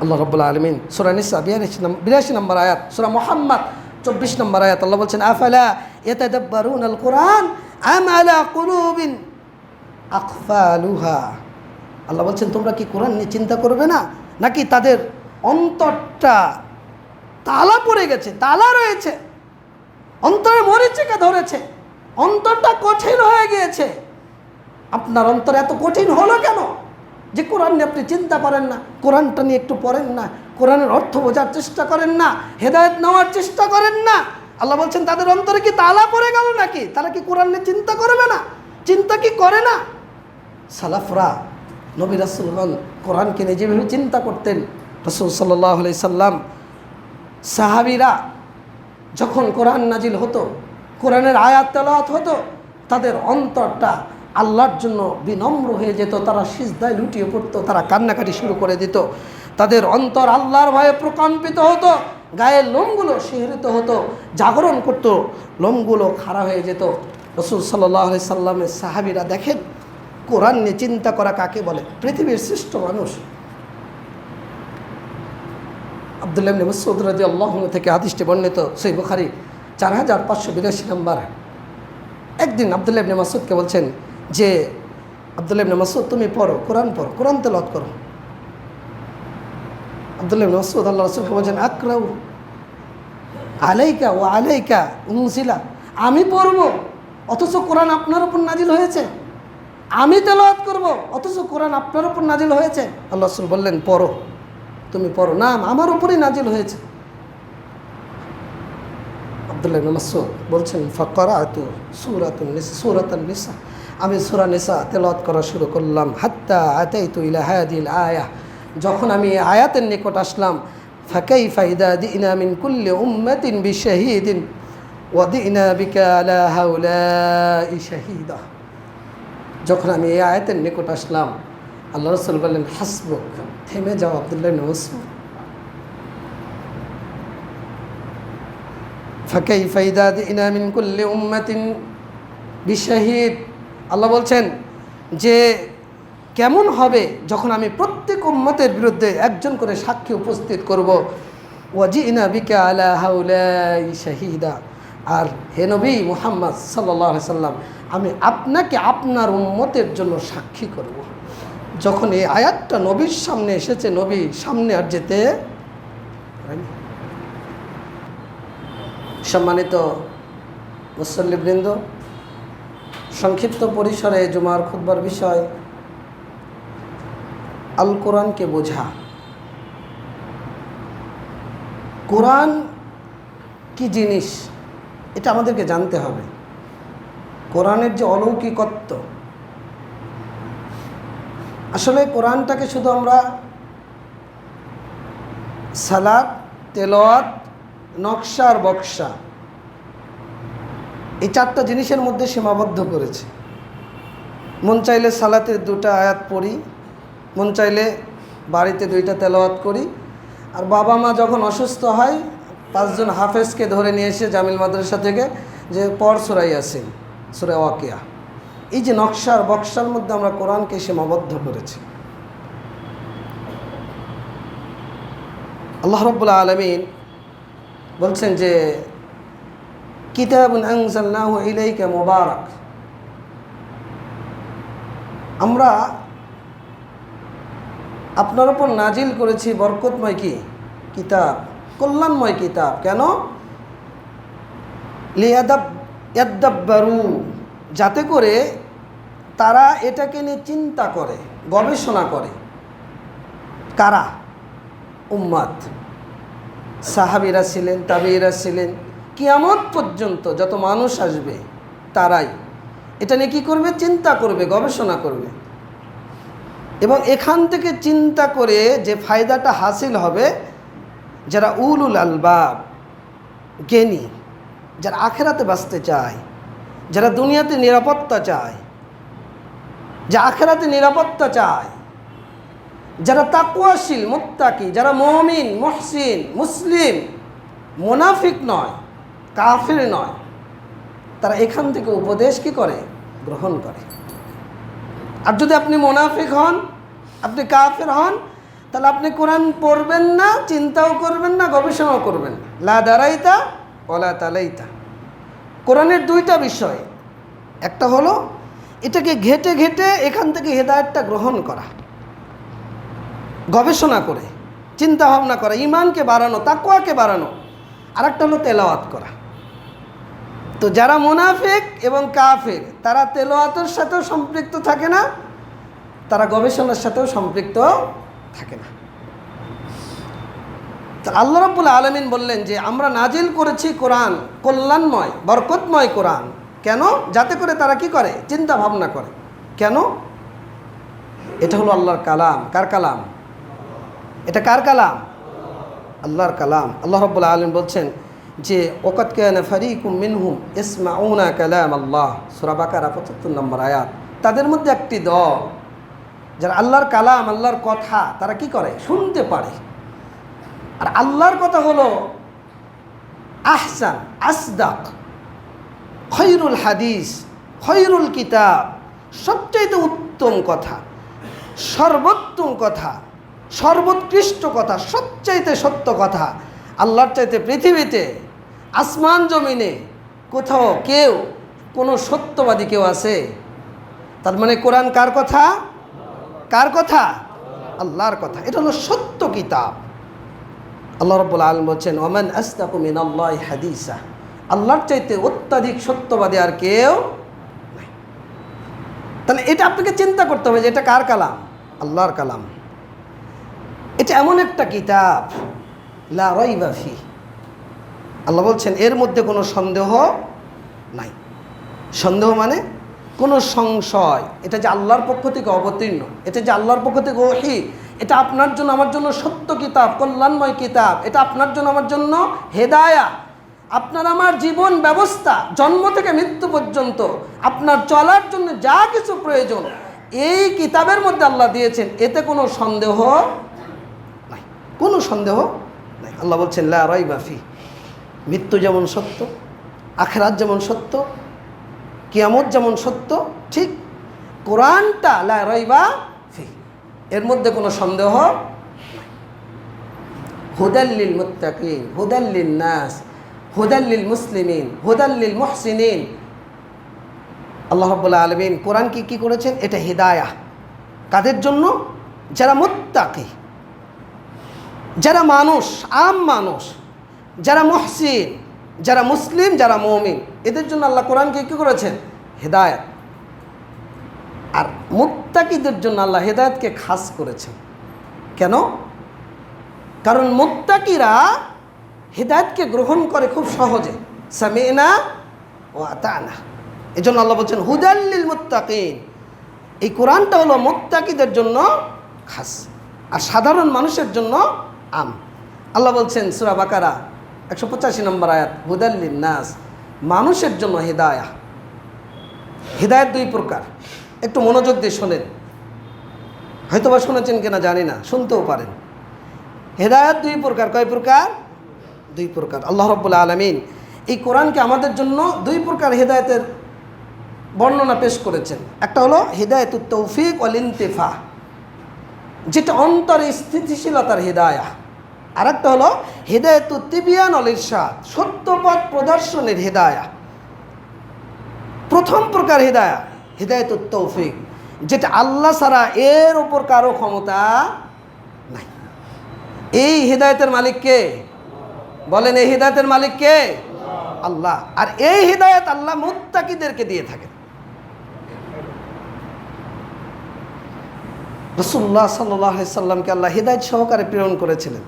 আল্লাহ রাব্বুল আলামিন সূরা নিসা 82 নম্বর আয়াত, সূরা মুহাম্মদ 24 নম্বর আয়াত আল্লাহ বলছেন আফালা ইয়াতাদাব্বারুনাল কুরআন আম আলা কুলুবিন আকফালুহা। আল্লাহ বলছেন তোমরা কি কোরআন নিয়ে চিন্তা করবে না, নাকি তাদের অন্তরটা তালা পড়ে গেছে, তালা রয়েছে, অন্তরে মরিচিকা ধরেছে, অন্তরটা কঠিন হয়ে গিয়েছে। আপনার অন্তর এত কঠিন হলো কেন যে কোরআন নিয়ে আপনি চিন্তা করেন না, কোরআনটা নিয়ে একটু পড়েন না, কোরআনের অর্থ বোঝার চেষ্টা করেন না, হেদায়েত নেওয়ার চেষ্টা করেন না? আল্লাহ বলছেন তাদের অন্তরে কি তালা পড়ে গেল নাকি? তারা কি কোরআন নিয়ে চিন্তা করবে না? চিন্তা কি করে না? সালাফরা, নবী রাসূলগণ কোরআনকে নিয়ে যেভাবে চিন্তা করতেন, রাসূল সাল্লাল্লাহু আলাইহি সাল্লাম, সাহাবীরা যখন কোরআন নাজিল হতো, কোরআনের আয়াত তেলাওয়াত হতো, তাদের অন্তরটা আল্লাহর জন্য বিনম্র হয়ে যেত, তারা সিজদায় লুটিয়ে পড়তো, তারা কান্নাকাটি শুরু করে দিত, তাদের অন্তর আল্লাহর ভয়ে প্রকম্পিত হতো, গায়ের লোমগুলো শিহরিত হতো, জাগরণ করত, লোমগুলো খাড়া হয়ে যেত। রাসূল সাল্লাল্লাহু আলাইহি সাল্লামের সাহাবীরা দেখেন কোরআন নিয়ে চিন্তা করা কাকে বলে। পৃথিবীর শ্রেষ্ঠ মানুষ আব্দুল্লাহ ইবনে মাসউদ রাদিয়াল্লাহু আনহু থেকে হাদিসটি বর্ণিত, সহিহ বুখারী 4582 নম্বর। একদিন আব্দুল্লাহ ইবনে মাসউদকে বলছেন যে আব্দুল্লাহ ইবনে মাসউদ তুমি পড়ো, কোরআন পড়ো, কোরআন তেলাওয়াত করো। আব্দুল্লাহ ইবনে মাসউদ আল্লাহ রাসূলকে বলছেন আকরাউ আলাইকা ওয়া আলাইকা উনজিলা, আমি পড়ব অথচ কোরআন আপনার উপর নাজিল হয়েছে, আমি তেলাওয়াত করব অথচ কোরআন আপনার উপর নাজিল হয়েছে। আল্লাহ রাসূল বললেন পড়ো, তুমি পড়ো। না, আমার উপরেই নাজিল হয়েছে। আব্দুল্লাহ ইবনে মাসউদ বলছেন ফাকরাতু সূরাতুন নিসা, আমি সূরা নিসা তেলাওয়াত করা শুরু করলাম, হাত্তা আতাইতু ইলা হাদিল আয়াহ, যখন আমি এই আয়াতের নিকট আসলাম, ফাকাইফা ইযা দিনা মিন কুল্লি উম্মাতিন বিশাহীদিন ওয়া দিনা বিকা আলা হাউলাই শাহীদা। যখন আমি এই আয়াতের নিকট আসলাম, আল্লাহ রাসূল বললেন হাসবুক, থেমে যাও আব্দুল্লাহ ইবনে মাসউদ। ফাকাইফা ইযা দিনা মিন কুল্লি উম্মাতিন বিশাহীদ, আল্লাহ বলছেন যে কেমন হবে যখন আমি প্রত্যেক উম্মতের বিরুদ্ধে একজন করে সাক্ষী উপস্থিত করব। ওয়াজিনা বিকা আলা হাউলাই শাহীদা, আর হে নবী মুহাম্মদ সাল্লাল্লাহু আলাইহি সাল্লাম, আমি আপনাকে আপনার উম্মতের জন্য সাক্ষী করব। যখন এই আয়াতটা নবীর সামনে এসেছে, নবী সামনে আর যেতে পারেনি। সম্মানিত মুসল্লিবৃন্দ, সংক্ষিপ্ত পরিসরে জুমার খুতবার বিষয় আল কোরআনকে বোঝা। কোরআন কি জিনিস এটা আমাদেরকে জানতে হবে। কোরআনের যে অলৌকিকত্ব, আসলে কোরআনটাকে শুধু আমরা সালাত, তেলাওয়াত, নকশা আর বক্সা, এই চারটা জিনিসের মধ্যে সীমাবদ্ধ করেছে। মন চাইলে সালাতের 2টা আয়াত পড়ি, মন চাইলে বাড়িতে 2টা তেলাওয়াত করি, আর বাবা মা যখন অসুস্থ হয় 5 জন হাফেজকে ধরে নিয়ে এসে জামিল মাদ্রাসা থেকে যে পড় সূরা ইয়াসিন, সূরা ওয়াকিয়া। এই যে নকশা আর বক্সার মধ্যে আমরা কোরআনকে সীমাবদ্ধ করেছি। আল্লাহ রাব্বুল আলামিন বলছেন যে কিতাবুন আনজালনাহু ইলাইকা মুবারাক, আমরা আপনার উপর নাজিল করেছি বরকতময় কি কিতাব, কল্যাণময় কিতাব। কেন? লিয়াদাব্বারু, যাতে করে তারা এটাকে নিয়ে চিন্তা করে, গবেষণা করে। কারা? উম্মাত, সাহাবীরা ছিলেন, তাবেঈরা ছিলেন, কিয়ামত পর্যন্ত যত মানুষ আসবে তারাই এটা নিয়ে কী করবে? চিন্তা করবে, গবেষণা করবে। এবং এখান থেকে চিন্তা করে যে ফায়দাটা হাসিল হবে, যারা উলুল আলবাব, জ্ঞানী, যারা আখেরাতে বাঁচতে চায়, যারা দুনিয়াতে নিরাপত্তা চায়, যে আখেরাতে নিরাপত্তা চায়, যারা তাকওয়াশীল, মুত্তাকি, যারা মুমিন, মুহসিন, মুসলিম, মুনাফিক নয়, কাফির নয়, তারা এখান থেকে উপদেশ কি করে? গ্রহণ করে। আর যদি আপনি মুনাফিক হন, আপনি কাফির হন, তাহলে আপনি কোরআন পড়বেন না, চিন্তাও করবেন না, গবেষণাও করবেন না। লা দারাইতা ওয়ালা তালাইতা। কোরআনের দুইটা বিষয়, একটা হলো এটাকে ঘেটে ঘেটে এখান থেকে হেদায়েতটা গ্রহণ করা, গবেষণা করে চিন্তা ভাবনা করা, ঈমানকে বাড়ানো, তাকওয়াকে বাড়ানো। আর একটা হলো তেলাওয়াত করা। তো যারা মুনাফিক এবং কাফির তারা তেলাওয়াতের সাথেও সম্পৃক্ত থাকে না, তারা গবেষণার সাথেও সম্পৃক্ত থাকে না। তা আল্লাহ রাব্বুল আলামিন বললেন যে আমরা নাজিল করেছি কোরআন কল্যাণময় বরকতময় কোরআন। কেন? যাতে করে তারা কি করে? চিন্তা ভাবনা করে। কেন? এটা হলো আল্লাহর কালাম। কার কালাম? এটা কার কালাম? আল্লাহর কালাম। আল্লাহ রাব্বুল আলামিন বলছেন যে ওয়াকাদ কানা ফারিকুম মিনহুম ইসমাউনা কালাম আল্লাহ, সূরা বাকারা ৭৫ নম্বর আয়াত। তাদের মধ্যে একটি দল যারা আল্লাহর কালাম, আল্লাহর কথা তারা কি করে? শুনতে পারে। আর আল্লাহর কথা হলো আহসান, আসদাক, খৈরুল হাদিস, খৈরুল কিতাব, সবচাইতে উত্তম কথা, সর্বোত্তম কথা, সর্বোৎকৃষ্ট কথা, সবচাইতে সত্য কথা। আল্লাহর চাইতে পৃথিবীতে আসমান জমিনে কোথাও কেউ কোনো সত্যবাদী কেউ আছে? তার মানে কোরআন কার কথা? কার কথা? আল্লাহর কথা। এটা হলো সত্য কিতাব। আল্লাহ রাব্বুল আলামিন বলছেন ওমান আসদাকু মিনাল্লাহি হাদিসা, আল্লাহর চাইতে অত্যাধিক সত্যবাদী আর কেউ নাই। তাহলে এটা আপনাকে চিন্তা করতে হবে যে এটা কার কালাম? আল্লাহর কালাম। এটা এমন একটা কিতাব লা রাইবা ফি, আল্লাহ বলছেন এর মধ্যে কোনো সন্দেহ নাই। সন্দেহ মানে কোনো সংশয়, এটা যে আল্লাহর পক্ষ থেকে অবতীর্ণ, এটা যে আল্লাহর পক্ষ থেকে ওহী, এটা আপনার জন্য আমার জন্য সত্য কিতাব, কল্যাণময় কিতাব, এটা আপনার জন্য আমার জন্য হেদায়া। আপনার আমার জীবন ব্যবস্থা জন্ম থেকে মৃত্যু পর্যন্ত আপনার চলার জন্য যা কিছু প্রয়োজন এই কিতাবের মধ্যে আল্লাহ দিয়েছেন, এতে কোনো সন্দেহ নাই, কোনো সন্দেহ নাই। আল্লাহ বলছেন লা রাইবা ফি, মৃত্যু যেমন সত্য, আখিরাত যেমন সত্য, কিয়ামত যেমন সত্য, ঠিক কোরআনটা লা রাইবা ফি, এর মধ্যে কোনো সন্দেহ নাই। হুদাল লিল মুত্তাকিন, হুদাল লিন নাস, হুদাল লিল মুসলিমিন, হুদাল লিল মুহসিনিন। আল্লাহ রাব্বুল আলামিন কোরআনকে কি করেছেন? এটা হিদায়াহ। কাদের জন্য? যারা মুত্তাকি, যারা মানুষ, আম মানুষ, যারা মুহসিন, যারা মুসলিম, যারা মুমিন, এদের জন্য আল্লাহ কোরআনকে কী করেছেন? হেদায়েত। আর মুত্তাকিদের জন্য আল্লাহ হেদায়েতকে খাস করেছেন। কেন? কারণ মুত্তাকিরা হেদায়েতকে গ্রহণ করে খুব সহজে, সামি'না ওয়া আতা'না। এই জন্য আল্লাহ বলছেন হুদাল লিল মুত্তাকিন। এই কোরআনটা হলো মুত্তাকিদের জন্য খাস, আর সাধারণ মানুষের জন্য আম। আল্লাহ বলছেন সূরা বাকারা 185 নম্বর আয়াত, হুদাল লিন নাস, মানুষের জন্য হেদায়া। হেদায়েত দুই প্রকার, একটু মনোযোগ দিয়ে শোনেন, হয়তো বা শুনেছেন কিনা জানি না, শুনতেও পারেন। হেদায়েত দুই প্রকার। কয় প্রকার? দুই প্রকার। আল্লাহ রাব্বুল আলামিন এই কোরআনকে আমাদের জন্য দুই প্রকার হেদায়েতের বর্ণনা পেশ করেছেন। একটা হলো হিদায়াতুত তৌফিক ওয়াল ইনতিফা, যেটা অন্তরে স্থিতিশীলতার হিদায়া। আর একটা হলো হিদায়াতুত তিবিয়ান ওয়াল ইরশাদ, সত্যপথ প্রদর্শনের হিদায়া। প্রথম প্রকার হিদায়া হিদায়াতুত তৌফিক, যেটা আল্লাহ ছাড়া এর উপর কারো ক্ষমতা নাই। এই হিদায়াতের মালিক কে? বলেন, এই হিদায়াতের মালিক কে? আল্লাহ। আর এই হিদায়াত আল্লাহ মুত্তাকিদেরকে দিয়ে থাকেন। রাসূলুল্লাহ সাল্লাল্লাহু আলাইহি সাল্লামকে আল্লাহ হিদায়াত সহকারে প্রেরণ করেছিলেন।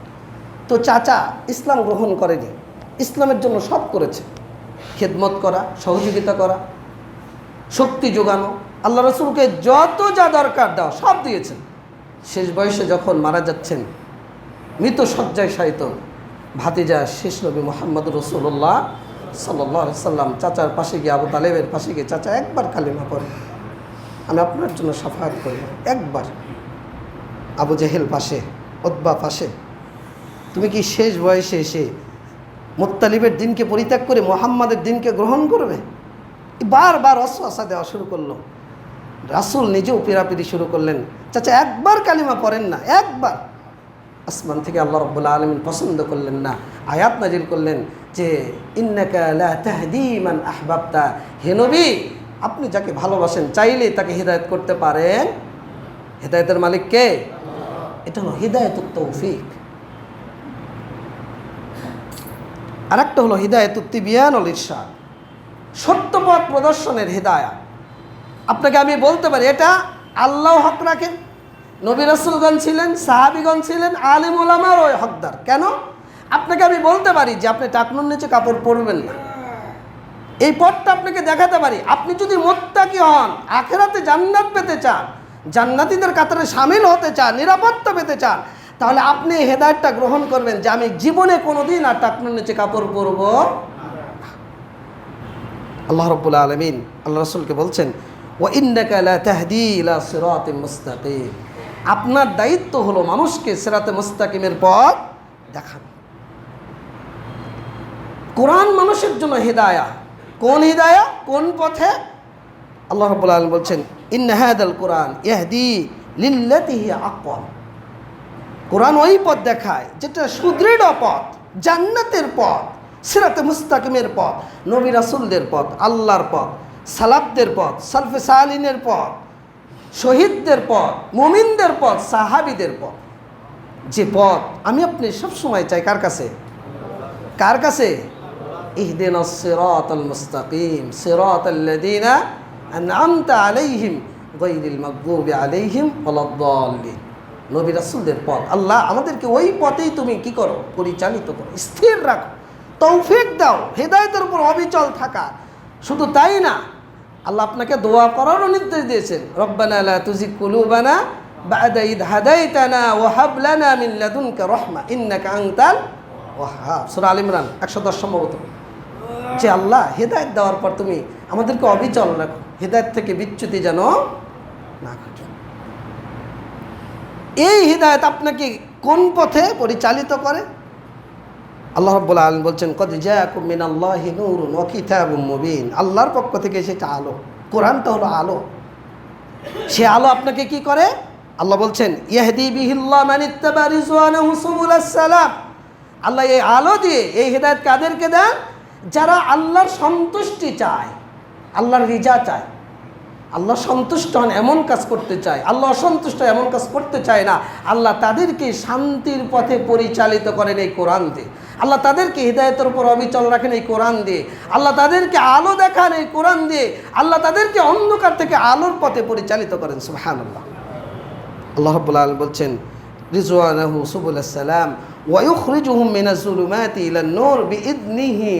তো চাচা ইসলাম গ্রহণ করেনি, ইসলামের জন্য সব করেছে, খেদমত করা, সহযোগিতা করা, শক্তি যোগানো, আল্লাহ রাসূলকে যত যা দরকার দেওয়া সব দিয়েছেন। শেষ বয়সে যখন মারা যাচ্ছেন, মৃত শয্যায় শায়িত ভাতিজা শেষ নবী মুহাম্মদ রাসূলুল্লাহ সাল্লাল্লাহু আলাইহি সাল্লাম চাচার পাশে গিয়ে, আবু তালেবের পাশে গিয়ে, চাচা একবার কালিমা পড়ে, আমি আপনার জন্য শাফাআত করি। একবার। আবু জেহেল পাশে, উতবা পাশে, তুমি কি শেষ বয়সে এসে মুত্তালিবের দিনকে পরিত্যাগ করে মুহাম্মাদের দিনকে গ্রহণ করবে? বারবার ওয়াসওয়াসা দেওয়া শুরু করলো। রাসূল নিজেও পিরাপিরি শুরু করলেন, চাচা একবার কালিমা পড়েন না, একবার। আসমান থেকে আল্লাহ রাব্বুল আলামিন পছন্দ করলেন না, আয়াত নাজিল করলেন যে ইন্নাকা লা তাহদি মান আহবাবতা, হে নবী আপনি যাকে ভালোবাসেন চাইলে তাকে হিদায়াত করতে পারেন। হিদায়াতের মালিক কে? এটা হলো হিদায়াতুত তৌফিক। আর একটা হলো হিদায়াতুত তিবিয়ান ওয়াল ইরশাদ, সত্য পথ প্রদর্শনের হিদায়া। আপনাকে আমি বলতে পারি এটা আল্লাহ হক রাখেন, নবী রাসূলগণ ছিলেন, সাহাবীগণ ছিলেন, আলিম উলামার ওই হকদার। কেন? আপনাকে আমি বলতে পারি যে আপনি টাকনুর নিচে কাপড় পরবেন না, এই পথটা আপনাকে দেখাতে পারি। আপনি যদি মুত্তাকি হন, আখিরাতে জান্নাত পেতে চান, জান্নাতীদের কাতারে শামিল হতে চান, নিরাপত্তা পেতে চান, তাহলে আপনি হেদায়েতটা গ্রহণ করবেন যে আমি জীবনে কোনোদিন আর টাকনুর নিচে কাপড় পরব। আল্লাহ রাব্বুল আলামিন আল্লাহ রাসূলকে বলছেন ওয়া ইন্নাকা লা তাহদি ইলা সিরাতিন মুস্তাকিম, আপনার দায়িত্ব হলো মানুষকে সিরাতে মুস্তাকিমের পথ দেখানো। কোরআন মানুষের জন্য হিদায়া। কোন হিদায়া? কোন পথে? আল্লাহ রাব্বুল আলামিন বলছেন ইন্না হাদাল কুরআন ইয়াহদি লিল্লাতি হিয়া আকওয়াম, কোরআন ওই পথ দেখায় যেটা সুদৃঢ় পথ, জান্নাতের পথ, সিরাতে মুস্তাকিমের পথ, নবী রাসূলদের পথ, আল্লাহর পথ, সালাফদের পথ, সালফে সালিনের পথ, শহীদদের পথ, মুমিনদের পথ, সাহাবীদের পথ। যে পথ আমি আপনি সবসময় চাই কার কাছে? কার কাছে? ইহদিনাস সিরাতাল মুস্তাকিম সিরাতাল্লাযীনা আন'আমতা আলাইহিম গায়রিল মাগদুবি আলাইহিম ওয়ালাদ-দাল্লিন। নবী রাসূলদের পথ। আল্লাহ আমাদেরকে ওই পথেই তুমি কি করো? পরিচালিত করো, স্থির রাখো, তৌফিক দাও, হেদায়েতের উপর অবিচল থাকা। শুধু তাই না, আল্লাহ আপনাকে দোয়া করারও নির্দেশ দিয়েছেন, রব্বানা লা তুজিগ কুলুবানা বা'দা ইদ হাদাইতানা ওয়া হাব লানা মিন লাদুনকা রাহমা ইন্নাকা আনতাল ওয়াহ্হাব। সূরা আল ইমরান 110 সম্ভবত। যে আল্লাহ হেদায়েত দেওয়ার পর তুমি আমাদেরকে অবিচল রাখো, হেদায়েত থেকে বিচ্যুতি যেন না ঘটে। এই হিদায়াত আপনাকে কোন পথে পরিচালিত করে? আল্লাহ রাব্বুল আলামিন বলছেন কদ জাআকুম মিনাল্লাহি নূরুন ওয়া কিতাবুম মুবিন, আল্লাহর পক্ষ থেকে এসেছে আলো। কোরআনটা হলো আলো। সে আলো আপনাকে কি করে? আল্লাহ বলছেন ইয়াহদি বিহিল্লাহু মান ইত্তাবা রিজওয়ানাহু সুবুলাস সালাম। আল্লাহ এই আলো দিয়ে এই হিদায়াত কাদেরকে দেন? যারা আল্লাহর সন্তুষ্টি চায়, আল্লাহর রিজা চায়, আল্লাহ সন্তুষ্ট হন এমন কাজ করতে চায়, আল্লাহ অসন্তুষ্ট এমন কাজ করতে চায় না, আল্লাহ তাদেরকে শান্তির পথে পরিচালিত করেন এই কোরআন দিয়ে। আল্লাহ তাদেরকে হিদায়াতের উপর অবিচল রাখেন এই কোরআন দিয়ে। আল্লাহ তাদেরকে আলো দেখান এই কোরআন দিয়ে। আল্লাহ তাদেরকে অন্ধকার থেকে আলোর পথে পরিচালিত করেন। সুবহানাল্লাহ। আল্লাহ রাব্বুল আলামিন বলছেন রিজওয়ানাহু সুবুলাস সালাম ওয়া ইখরিজুহুম মিনাজ যুলুমাতি ইলান নূর বিইذনিহি,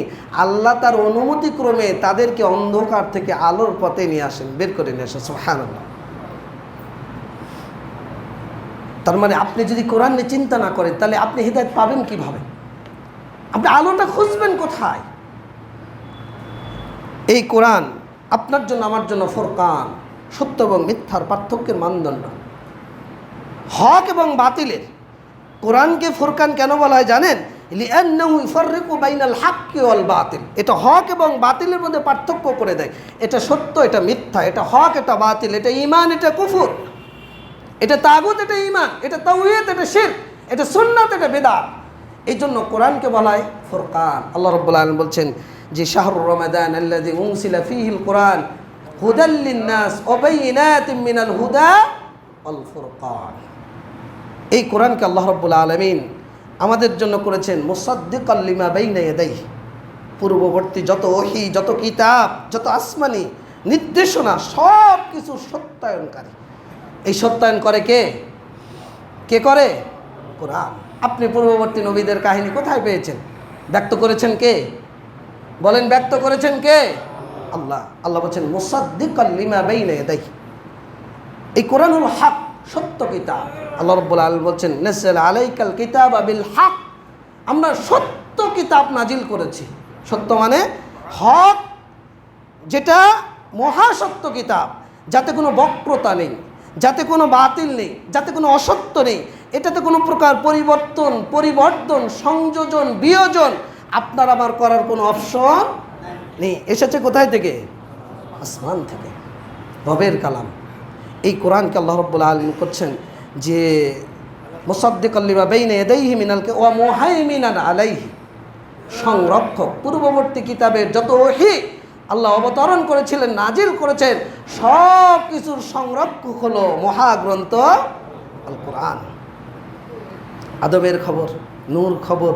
আল্লাহ তার অনুমতি ক্রমে তাদেরকে অন্ধকার থেকে আলোর পথে নিয়ে আসেন, বের করে নিয়ে আসেন। সুবহানাল্লাহ। তার মানে আপনি যদি কোরআন নিয়ে চিন্তা না করেন তাহলে আপনি হিদায়াত পাবেন কিভাবে? আপনি আলোটা খুঁজবেন কোথায়? এই কোরআন আপনার জন্য আমার জন্য ফুরকান, সত্য এবং মিথ্যার পার্থক্যের মানদণ্ড, হক এবং বাতিলের। কোরআনকে ফুরকান কেন বলা হয় জানেন? লিআন্নাহু ইফাররিকু বাইনাল হাক্কি ওয়াল বাতিল, এটা হক এবং বাতিলের মধ্যে পার্থক্য করে দেয়। এটা সত্য, এটা মিথ্যা, এটা হক, এটা বাতিল, এটা ঈমান, এটা কুফর, এটা তাগুত, এটা ঈমান, এটা তাওহীদ, এটা শিরক, এটা সুন্নাত, এটা বিদআত। এই জন্য কোরআনকে বলা হয় ফুরকান। আল্লাহ রাব্বুল আলামিন বলছেন যে শাহরুর রমাদান আল্লাযী উনসিলা ফীহিল কুরআন হুদাল লিন-নাস ওয়া বাইয়িনাতিন মিনাল হুদা ওয়াল ফুরকান। এই কোরআনকে আল্লাহ রাব্বুল আলামিন আমাদের জন্য করেছেন মুসাদ্দিকাল লিমা বাইনা ইয়াদাইহি, পূর্ববর্তী যত ওহী, যত কিতাব, যত আসমানি নির্দেশনা সব কিছু সত্যায়নকারী। এই সত্যায়ন করে কে? কে করে? কোরআন। আপনি পূর্ববর্তী নবীদের কাহিনী কোথায় পেয়েছেন? ব্যক্ত করেছেন কে? বলেন, ব্যক্ত করেছেন কে? আল্লাহ। আল্লাহ বলছেন মুসাদ্দিকাল লিমা বাইনা ইয়াদাইহি, এই কোরআন হলো হক, সত্য কিতাব। আল্লাহ রাব্বুল আলামিন বলছেন নাযালা আলাইকাল কিতাবা বিল হক, আমরা সত্য কিতাব নাজিল করেছি। সত্য মানে হক, যেটা মহাসত্য কিতাব, যাতে কোনো বক্রতা নেই, যাতে কোনো বাতিল নেই, যাতে কোনো অসত্য নেই, এটাতে কোনো প্রকার পরিবর্তন, সংযোজন, বিয়োজন আপনার আমার করার কোনো অপশন নেই। এসেছে কোথায় থেকে? আসমান থেকে, রবের কালাম। এই কোরআনকে আল্লাহ রাব্বুল আলামিন করছেন যে মুসাদ্দিকাল লিমা বাইনা ইয়াদাইহি মিনাল ওয়া মুহাইমিনান আলাইহি, সংরক্ষক। পূর্ববর্তী কিতাবের যত ওহী আল্লাহ অবতরণ করেছিলেন, নাজিল করেছেন, সব কিছুর সংরক্ষক হলো মহাগ্রন্থ আল কোরআন। আদমের খবর, নূর খবর,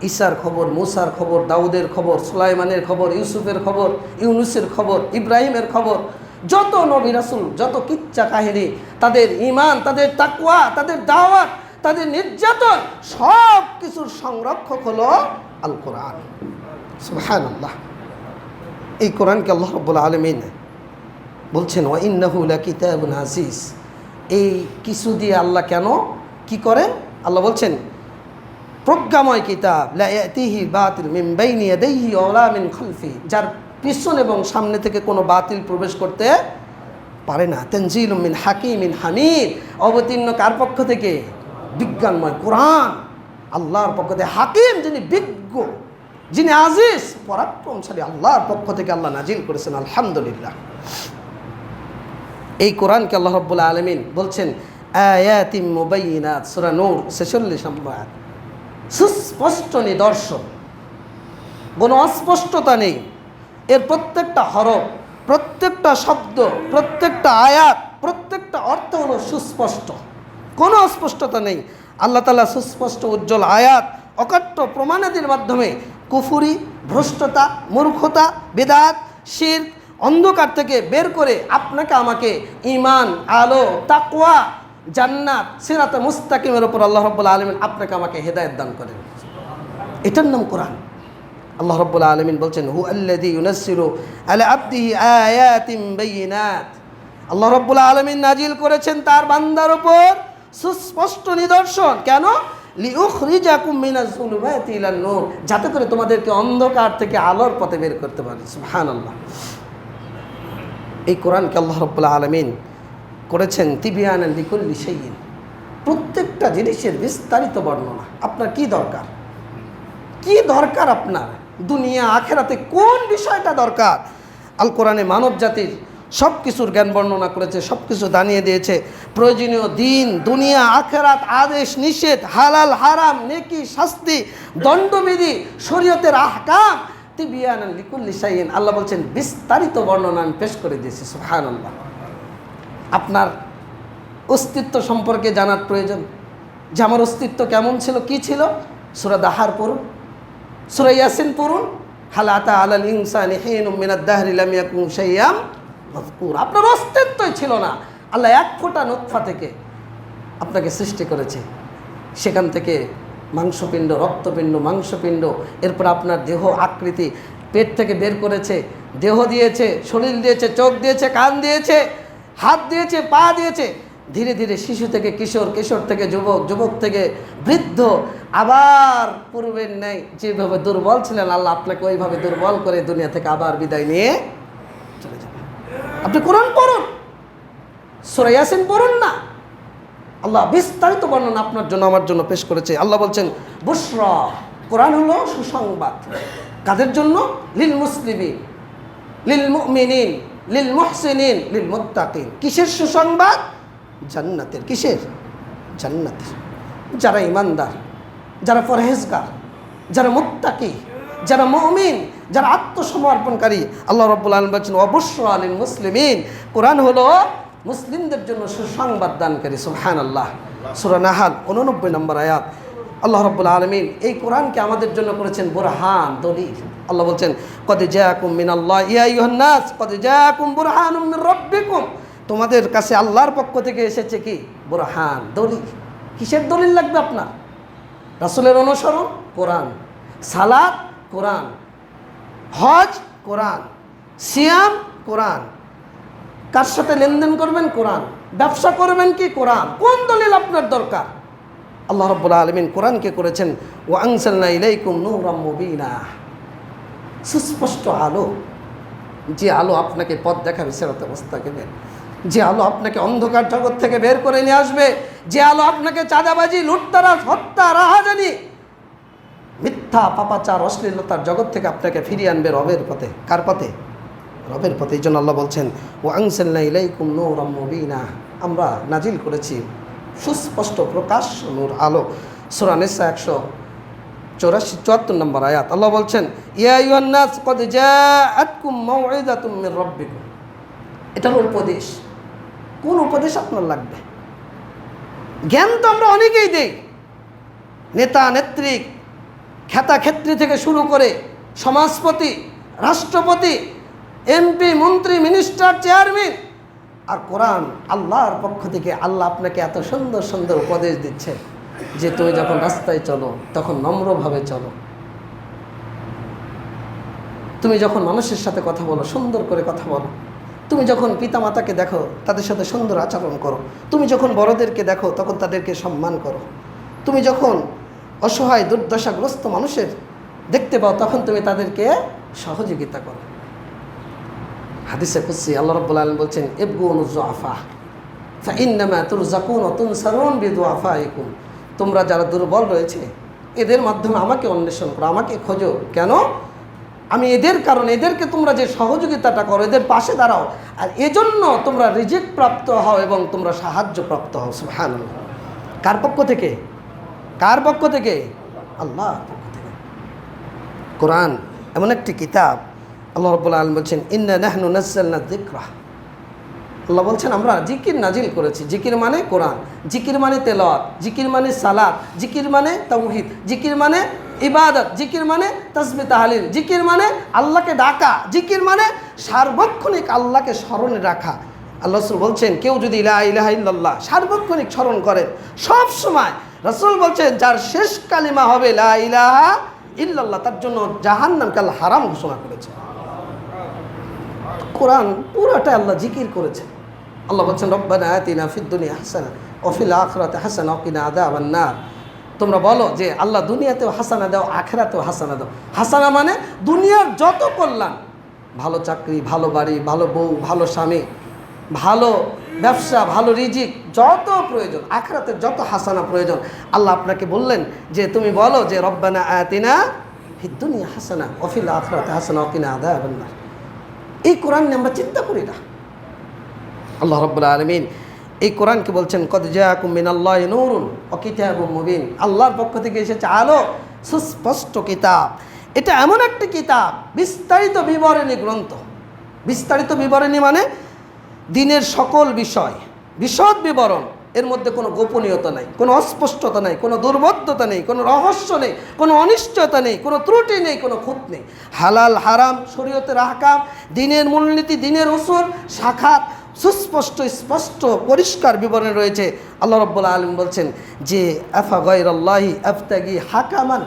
ঈসার খবর, মুসার খবর, দাউদের খবর, সুলাইমানের খবর, ইউসুফের খবর, ইউনুসের খবর, ইব্রাহিমের খবর, যত নবী রাসূল, যত কিচ্ছা কাহিনী, তাদের ঈমান, তাদের তাকওয়া, তাদের দাওয়াত, তাদের নির্যাতন, সব কিছুর সংরক্ষক হলো আল কোরআন। সুবহানাল্লাহ। এই কোরআনকে আল্লাহ রাব্বুল আলামিন বলছেন ওয়া ইন্নাহু লাকিতাবুন আজিজ। এই কিছু দিয়ে আল্লাহ কেন কি করেন? আল্লাহ বলছেন প্রজ্ঞাময় কিতাব, লা ইয়াতিহি বাতিল মিন বাইনি ইয়াদাইহি ওয়ালা মিন খালফি, যার পিছন এবং সামনে থেকে কোনো বাতিল প্রবেশ করতে পারে না। তানজিলুম মিন হাকিমিন হামিদ, অবতীর্ণ কার পক্ষ থেকে? বিজ্ঞানময় কোরআন, আল্লাহর পক্ষ থেকে। হাকিম, যিনি বিজ্ঞ, যিনি আজিজ, পরাক্রমশালী, আল্লাহর পক্ষ থেকে আল্লাহ নাজিল করেছেন। আলহামদুলিল্লাহ। এই কোরআনকে আল্লাহ রাব্বুল আলামিন বলছেন আয়াতিম মুবাইয়িনাত, সূরা নূর 46 নম্বর আয়াত। সুস্পষ্ট নিদর্শন, কোনো অস্পষ্টতা নেই। এর প্রত্যেকটা হরফ, প্রত্যেকটা শব্দ, প্রত্যেকটা আয়াত, প্রত্যেকটা অর্থ হলো সুস্পষ্ট, কোনো অস্পষ্টতা নেই। আল্লাহ তাআলা সুস্পষ্ট উজ্জ্বল আয়াত, অকাট্য প্রমাণাদির মাধ্যমে কুফরি, ভ্রষ্টতা, মূর্খতা, বিদআত, শিরক, অন্ধকার থেকে বের করে আপনাকে আমাকে ঈমান, আলো, তাকওয়া, জান্নাত, সিরাতে মুস্তাকিমের উপর আল্লাহ রাব্বুল আলামিন আপনাকে আমাকে হেদায়েত দান করেন। এটার নাম কোরআন। আল্লাহ রাব্বুল আলামিন বলছেন হু আল্লাযী ইউনাজ্জিলু আলা আবদিহি আয়াতিন বাইয়িনাত। আল্লাহ রাব্বুল আলামিন নাজিল করেছেন তার বান্দার উপর সুস্পষ্ট নিদর্শন। কেন? লিউখরিজাকুম মিনাজ যুলুমাতি ইলান নূর, যাতে করে তোমাদেরকে অন্ধকার থেকে আলোর পথে বের করতে পারে। সুবহানাল্লাহ। এই কোরআনকে আল্লাহ রাব্বুল আলামিন করেছেন তিবিয়ানান লিকুল্লি শাইইন, প্রত্যেকটা জিনিসের বিস্তারিত বর্ণনা। আপনার কি দরকার, কি দরকার আপনার দুনিয়া আখেরাতে, কোন বিষয়টা দরকার? আল কোরআনে মানব জাতির সব কিছুর জ্ঞান বর্ণনা করেছে, সব কিছু জানিয়ে দিয়েছে। প্রয়োজনীয় দিন, দুনিয়া, আখেরাত, আদেশ নিষেধ, হালাল হারাম, নেকি শাস্তি, দণ্ডবিধি, শরীয়তের আহকাম, তিবিয়ানান লিকুল্লি শাইইন। আল্লাহ বলছেন বিস্তারিত বর্ণনা আমি পেশ করে দিয়েছি। সুবহানাল্লাহ। আপনার অস্তিত্ব সম্পর্কে জানার প্রয়োজন, যে আমার অস্তিত্ব কেমন ছিল, কি ছিল? সূরা দাহার পড়ুন, সূরা ইয়াসিন পড়ুন। হাল আতা আলাল ইনসানি হিনুম মিনাদ দাহরি লাম ইয়াকুন শাইয়াম মাযকুর। আপনার অস্তিত্বই ছিল না। আল্লাহ এক ফোঁটা নুতফা থেকে আপনাকে সৃষ্টি করেছে, সেখান থেকে মাংসপিণ্ড, রক্তপিণ্ড, মাংসপিণ্ড, এরপর আপনার দেহ আকৃতি পেট থেকে বের করেছে, দেহ দিয়েছে, শরীর দিয়েছে, চোখ দিয়েছে, কান দিয়েছে, হাত দিয়েছে, পা দিয়েছে। ধীরে ধীরে শিশু থেকে কিশোর, কিশোর থেকে যুবক, যুবক থেকে বৃদ্ধ, আবার পূর্বের ন্যায় যেভাবে দুর্বল ছিলেন আল্লাহ আপনাকে ওইভাবে দুর্বল করে দুনিয়া থেকে আবার বিদায় নিয়ে চলে যাবে। আপনি কোরআন পড়ুন, সূরা ইয়াসিন পড়ুন না। আল্লাহ বিস্তারিত বর্ণনা আপনার জন্য, আমার জন্য পেশ করেছে। আল্লাহ বলছেন বুশরা, কোরআন হলো সুসংবাদ। কাদের জন্য? লিল মুসলিমিন, লিল মুমিনিন, লিল মুহসিনিন, লিল মুত্তাকিন। কিসের সুসংবাদ? জান্নাতের। কিসের? জান্নাতের। যারা ঈমানদার, যারা পরহেজগার, যারা মুত্তাকি, যারা মুমিন, যারা আত্মসমর্পণকারী। আল্লাহ রাব্বুল আলামিন বলেছেন ওয়াবুশরা লিল মুসলিমিন, কোরআন হলো মুসলিমদের জন্য সুসংবাদ দানকারী। সুবহানাল্লাহ। সূরা নাহাল 89 নম্বর আয়াত। আল্লাহ রাব্বুল আলামিন এই কোরআনকে আমাদের জন্য করেছেন বুরহান, দলিল। আল্লাহ বলছেন কদ জাআকুম মিনাল্লাহি ইয়া আইয়ুহান নাস কদ জাআকুম বুরহানুম মির রাব্বিকুম, তোমাদের কাছে আল্লাহর পক্ষ থেকে এসেছে কি? বুরহান, দলিল। কিসের দলিল লাগবে আপনার? রাসূলের অনুসরণ, কোরআন। সালাত, কোরআন। হজ, কোরআন। সিয়াম, কোরআন। কার সাথে লেনদেন করবেন? কোরআন। ব্যবসা করবেন কি? কোরআন। কোন দলিল আপনার দরকার? আল্লাহ রাব্বুল আলামিন কোরআনকে করেছেন ওয়া আনসালনা ইলাইকুম নূরাম মুবিনা, সুস্পষ্ট আলো। যে আলো আপনাকে পথ দেখাবে সিরাতে মুস্তাকিমের, যে আলো আপনাকে অন্ধকার জগৎ থেকে বের করে নিয়ে আসবে, যে আলো আপনাকে চাঁদাবাজি, লুটতরাজ, হত্যা, রাহাজানি, মিথ্যা, পাপাচার, অশ্লীলতার জগৎ থেকে আপনাকে ফিরিয়ে আনবে রবের পথে। কার পথে? রবের পথে। এই জন্য আল্লাহ বলছেন ওয়া আনসালনা ইলাইকুম নূরাম মুবিনা, আমরা নাজিল করেছি সুস্পষ্ট প্রকাশ নূর আলো। সূরা নিসা 184 নম্বর আয়াত। আল্লাহ বলছেন ইয়া আইয়ুহান নাস ক্বাদ জাআতকুম মাউইযাতুম মির রাব্বিকুম। এটা হলো উপদেশ। কোন উপদেশ আপনার লাগবে? জ্ঞান তো আমরা অনেকেই দেই, নেতা নেত্রী, খেতা ক্ষেত্রী থেকে শুরু করে সমাজপতি, রাষ্ট্রপতি, এমপি, মন্ত্রী, মিনিস্টার, চেয়ারম্যান। আর কোরআন আল্লাহর পক্ষ থেকে আল্লাহ আপনাকে এত সুন্দর সুন্দর উপদেশ দিচ্ছে যে তুমি যখন রাস্তায় চলো তখন নম্রভাবে চলো, তুমি যখন মানুষের সাথে কথা বলো সুন্দর করে কথা বলো, তুমি যখন পিতামাতাকে দেখো তাদের সাথে সুন্দর আচরণ করো, তুমি যখন বড়দেরকে দেখো তখন তাদেরকে সম্মান করো, তুমি যখন অসহায় দুর্দশাগ্রস্ত মানুষের দেখতে পাও তখন তুমি তাদেরকে সহযোগিতা করো। হাদিসে কুদসি আল্লাহ রাব্বুল আলামিন বলছেন ইবগুনুজ যুআফা ফাইন্নামা তুরযাকুন ওয়া তুনসারুন বিদুআফাইকুম। তোমরা যারা দুর্বল রয়েছে এদের মাধ্যমে আমাকে অন্বেষণ করো, আমাকে খোঁজো। কেন? আমি এদের কারণে, এদেরকে তোমরা যে সহযোগিতাটা করো, এদের পাশে দাঁড়াও, আর এজন্য তোমরা রিজিক প্রাপ্ত হও এবং তোমরা সাহায্য প্রাপ্ত হও। সুবহানাল্লাহ। কার পক্ষ থেকে? কার পক্ষ থেকে? আল্লাহর পক্ষ থেকে। কোরআন এমন একটি কিতাব, আল্লাহ রাব্বুল আলামিন বলছেন ইন্না নাহনু নাযালনা যিকরা। আল্লাহ বলছেন আমরা জিকির নাজিল করেছি। জিকির মানে কোরআন, জিকির মানে তেলাওয়াত, জিকির মানে সালাত, জিকির মানে তাওহীদ, জিকির মানে ইবাদত, জিকির মানে তাসবিহ তাহলিল, জিকির মানে আল্লাহকে ডাকা, জিকির মানে সার্বক্ষণিক আল্লাহকে স্মরণে রাখা। আল্লাহ রাসূল বলছেন কেউ যদি লা ইলাহা ইল্লাল্লাহ সার্বক্ষণিক স্মরণ করেন সব সময়, রাসূল বলছেন যার শেষ কালিমা হবে লা ইলাহা ইল্লাল্লাহ, তার জন্য জাহান্নামকে আল্লাহ হারাম ঘোষণা করেছে। কোরআন পুরোটা আল্লাহ জিকির করেছে। আল্লাহ বলছেন রব্বানা আতিনা ফিদ দুনিয়া হাসানা ওয়া ফিল আখিরাতি হাসানা ওয়া কিনা আযাবান নার। তোমরা বলো যে আল্লাহ দুনিয়াতেও হাসানা দাও, আখিরাতেও হাসানা দাও। হাসানা মানে দুনিয়ার যত কল্যাণ, ভালো চাকরি, ভালো বাড়ি, ভালো বউ, ভালো স্বামী, ভালো ব্যবসা, ভালো রিজিক, যত প্রয়োজন, আখিরাতের যত হাসানা প্রয়োজন, আল্লাহ আপনাকে বললেন যে তুমি বলো যে রব্বানা আতিনা ফিদ দুনিয়া হাসানা ওয়া ফিল আখিরাতি হাসানা ওয়া কিনা আযাবান নার। এই কোরআন নিয়ে আমরা চিন্তা করি না। আল্লাহ রাব্বুল আলামিন এই কোরআনকে বলছেন কদ জাআকুম মিনাল্লাহি নূরুন ওয়া কিতাবুম মুবিন। আল্লাহর পক্ষ থেকে এসেছে আলো, সুস্পষ্ট কিতাব। এটা এমন একটি কিতাব, বিস্তারিত বিবরণী গ্রন্থ। বিস্তারিত বিবরণী মানে দিনের সকল বিষয়, বিশদ বিবরণ। এর মধ্যে কোনো গোপনীয়তা নাই, কোনো অস্পষ্টতা নেই, কোনো দুর্বোধ্যতা নেই, কোনো রহস্য নেই, কোনো অনিশ্চয়তা নেই, কোনো ত্রুটি নেই, কোনো খুঁত নেই। হালাল হারাম, শরীয়তের আহকাম, দিনের মূলনীতি, দিনের উসুল, সাখাত সুস্পষ্ট স্পষ্ট পরিষ্কার বিবরণ রয়েছে। আল্লাহ রাব্বুল আলামিন বলছেন যে আফা গায়রাল্লাহি আফতাগি হাকামান।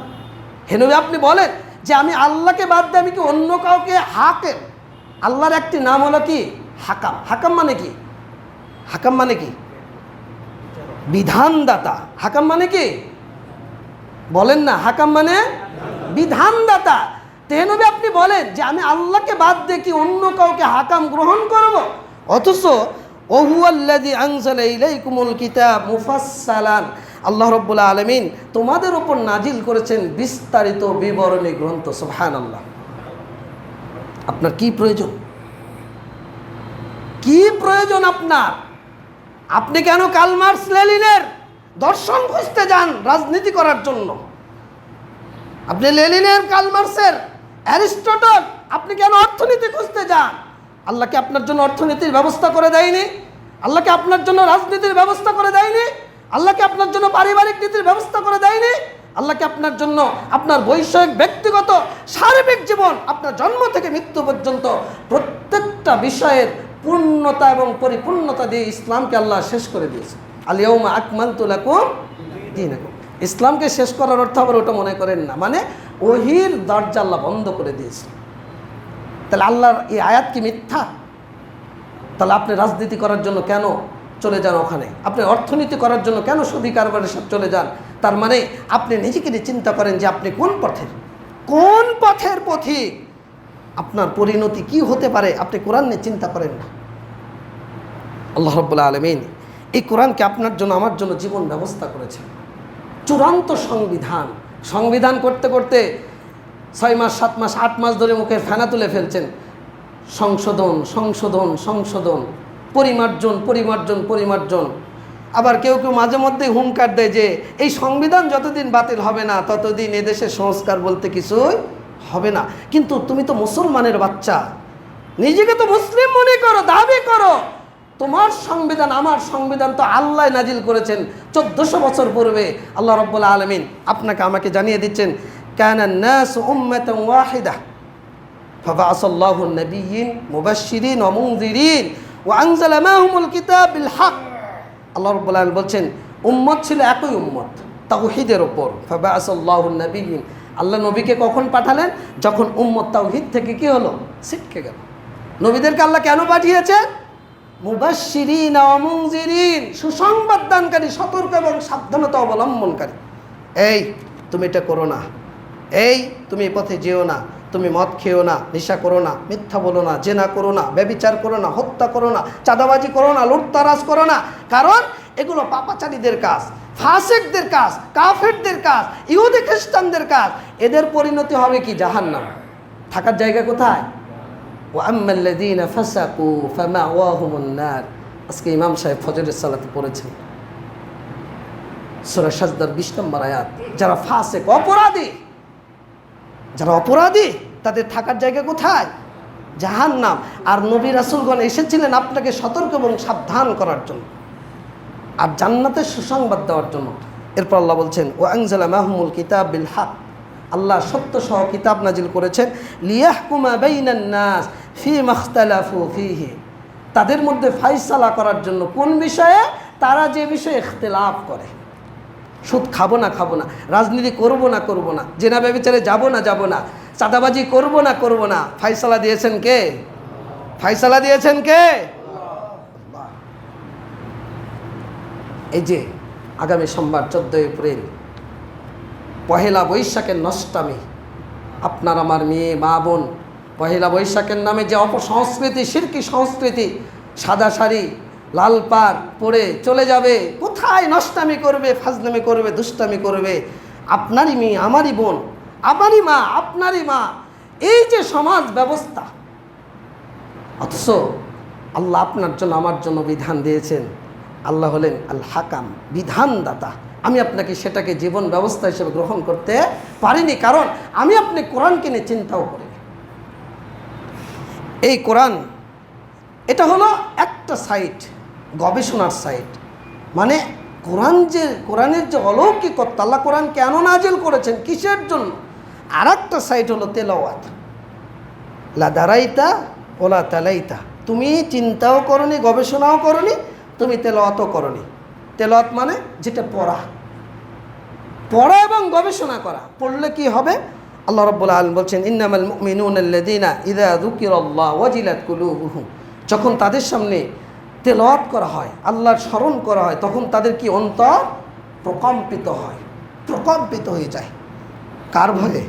হে নবী আপনি বলেন যে আমি আল্লাহকে বাদ দিয়ে আমি কি অন্য কাউকে হাকেম? আল্লাহর একটি নাম হলো কি? হাকাম। হাকাম মানে কি? হাকাম মানে কি? বিধানদাতা। হাকাম মানে কি? বলেন না। হাকাম মানে বিধানদাতা। হে নবী আপনি বলেন যে আমি আল্লাহকে বাদ দিয়ে কি অন্য কাউকে হাকাম গ্রহণ করব? অথচ ওহুয়াল্লাযী আনজালা ইলাইকুমুল কিতাব মুফাসসালান। আল্লাহ রাব্বুল আলামিন তোমাদের উপর নাজিল করেছেন বিস্তারিত বিবরণী গ্রন্থ। সুবহানাল্লাহ। আপনার কি প্রয়োজন? কি প্রয়োজন আপনার? আপনি কেন কার্ল মার্কস লেনিনের দর্শন খুঁজতে যান রাজনীতি করার জন্য? আপনি লেনিনের, কার্ল মার্কসের, অ্যারিস্টটল, আপনি কেন অর্থনীতি খুঁজতে যান? আল্লাহকে আপনার জন্য অর্থনীতির ব্যবস্থা করে দেয়নি? আল্লাহকে আপনার জন্য রাজনীতির ব্যবস্থা করে দেয়নি? আল্লাহকে আপনার জন্য পারিবারিক নীতির ব্যবস্থা করে দেয়নি? আল্লাহকে আপনার জন্য আপনার বৈষয়িক, ব্যক্তিগত, সার্বিক জীবন, আপনার জন্ম থেকে মৃত্যু পর্যন্ত প্রত্যেকটা বিষয়ের পূর্ণতা এবং পরিপূর্ণতা দিয়ে ইসলামকে আল্লাহ শেষ করে দিয়েছে। আল ইয়াউমা আকমালতু লাকুম দীনাকুম। ইসলামকে শেষ করার অর্থ আবার ওটা মনে করেন না, মানে ওহির দরজা আল্লাহ বন্ধ করে দিয়েছে। তাহলে আল্লাহর এই আয়াত কি মিথ্যা? তাহলে আপনি রাজনীতি করার জন্য কেন চলে যান ওখানে? আপনি অর্থনীতি করার জন্য কেন সুদী কারবারের সাথে চলে যান? তার মানে আপনি নিজেকে চিন্তা করেন যে আপনি কোন পথের পথিক, আপনার পরিণতি কি হতে পারে আপনি কোরআন নিয়ে চিন্তা করেন না। আল্লাহ রাব্বুল আলামিন এই কোরআনকে আপনার জন্য, আমার জন্য জীবন ব্যবস্থা করেছেন। চূড়ান্ত সংবিধান। সংবিধান করতে করতে 6 মাস, 7 মাস, 8 মাস ধরে মুখের ফেনা তুলে ফেলছেন। সংশোধন, সংশোধন, সংশোধন, পরিমার্জন, পরিমার্জন, পরিমার্জন। আবার কেউ কেউ মাঝে মধ্যেই হুঙ্কার দেয় যে এই সংবিধান যতদিন বাতিল হবে না ততদিন এদেশের সংস্কার বলতে কিছুই হবে না। কিন্তু তুমি তো মুসলমানের বাচ্চা, নিজেকে তো মুসলিম মনে করো, দাবি করো। তোমার সংবিধান আমার সংবিধান তো আল্লাহ নাজিল করেছেন 1400 বছর পূর্বে। আল্লাহ রাব্বুল আলামিন আপনাকে আমাকে জানিয়ে দিচ্ছেন, কানান নাসু উম্মাতান ওয়াহিদা ফাবাআসাল্লাহু আন-নাবিয়্যিন মুবাশশিরিন ওয়া মুনযিরিন ওয়া আনজালা মাহুমুল কিতাব বিল হক। আল্লাহ রাব্বুল আলামিন বলছেন উম্মত ছিল একই উম্মত তাওহীদের উপর। ফাবাআসাল্লাহু আন-নাবিয়্যিন, আল্লাহ নবীকে কখন পাঠালেন? যখন উম্মত তাওহীদ থেকে কি হলো? ছিটকে গেল। নবীদেরকে আল্লাহ কেন পাঠিয়েছেন? মুবাশশিরিন ওয়া মুনযিরিন, সুসংবাদ দানকারী, সতর্ক এবং সাবধানতা অবলম্বনকারী। এই তুমি এটা করো না, এই তুমি এই পথে যেও না, তুমি মদ খেও না, নেশা করো না, মিথ্যা বলো না, জেনা করো না, ব্যভিচার করো না, হত্যা করো না, চাঁদাবাজি করো না, লুটতরাজ করো না। কারণ এগুলো পাপাচারীদের কাজ, ফাসিকদের কাজ, কাফেরদের কাজ, ইহুদি খ্রিস্টানদের কাজ। এদের পরিণতি হবে কি? জাহান্নাম। থাকার জায়গা কোথায়? وأما الذين فسقوا فمأواهم النار। আজকে ইমাম সাহেব ফজরের সালাতে পড়েছেন সূরা সাজদার 20 নম্বর আয়াত। যারা ফাসিক, অপরাধী, যারা অপরাধী তাদের থাকার জায়গা কোথায়? জাহান্নাম। আর নবী রাসূলগণ এসেছিলেন আপনাকে সতর্ক এবং সাবধান করার জন্য আর জান্নাতের সুসংবাদ দেওয়ার জন্য। এরপর আল্লাহ বলছেন ওয়া আনজালা মাহুমুল কিতাব বিল হক, আল্লাহ সত্য সহ কিতাব নাজিল করেছেন। লিয়াহকুমা বাইনান নাস ফীমা ইখতালাফু ফীহি, তাদের মধ্যে ফায়সালা করার জন্য। কোন বিষয়ে? তারা যে বিষয়ে ইখতিলাফ করে। সুদ খাবো না খাবো না, রাজনীতি করব না করব না, জেনা ব্যভিচারে যাব না যাব না, চাঁদাবাজি করব না করব না, ফায়সালা দিয়েছেন কে? ফায়সালা দিয়েছেন কে? এই যে আগামী সোমবার 14 এপ্রিল পহেলা বৈশাখের নষ্টামি, আপনার আমার মেয়ে মা বোন পহেলা বৈশাখের নামে যে অপসংস্কৃতি, শিরকি সংস্কৃতি, সাদা শাড়ি লাল পাড় পরে চলে যাবে, কোথায় নষ্টামি করবে, ফাজলামি করবে, দুষ্টামি করবে। আপনারই মেয়ে আমারই বোন, আমারই মা আপনারই মা, এই যে সমাজ ব্যবস্থা। অথচ আল্লাহ আপনার জন্য আমার জন্য বিধান দিয়েছেন। আল্লাহ হলেন আল হাকাম, বিধানদাতা। আমি আপনাকে সেটাকে জীবন ব্যবস্থা হিসেবে গ্রহণ করতে পারিনি, কারণ আমি আপনি কোরআনকে নিয়ে চিন্তাও করিনি। এই কোরআন এটা হলো একটা সাইট, গবেষণার সাইট। মানে কোরআনের যে অলৌকিকতা, আল্লাহ কোরআন কেন নাজিল করেছেন, কিসের জন্য। আর একটা সাইট হলো তেলাওয়াত। লা দারাইতা ওলা তালাইতা, তুমি চিন্তাও করনি, গবেষণাও করনি, তুমি তেলাওয়াতও করনি। তেলাওয়াত মানে যেটা পড়া, পড়া এবং গবেষণা করা। পড়লে কি হবে? আল্লাহ রাব্বুল আলামিন বলছেন ইন্নামাল মুমিনুনা আল্লাযীনা ইযা যুকিরাল্লাহু ওয়াজিলাত কুলুবুহুম, যখন তাদের সামনে তেলাওয়াত করা হয়, আল্লাহর স্মরণ করা হয়, তখন তাদের কি অন্তর প্রকম্পিত হয়, প্রকম্পিত হয়ে যায়। কার ভয়ে?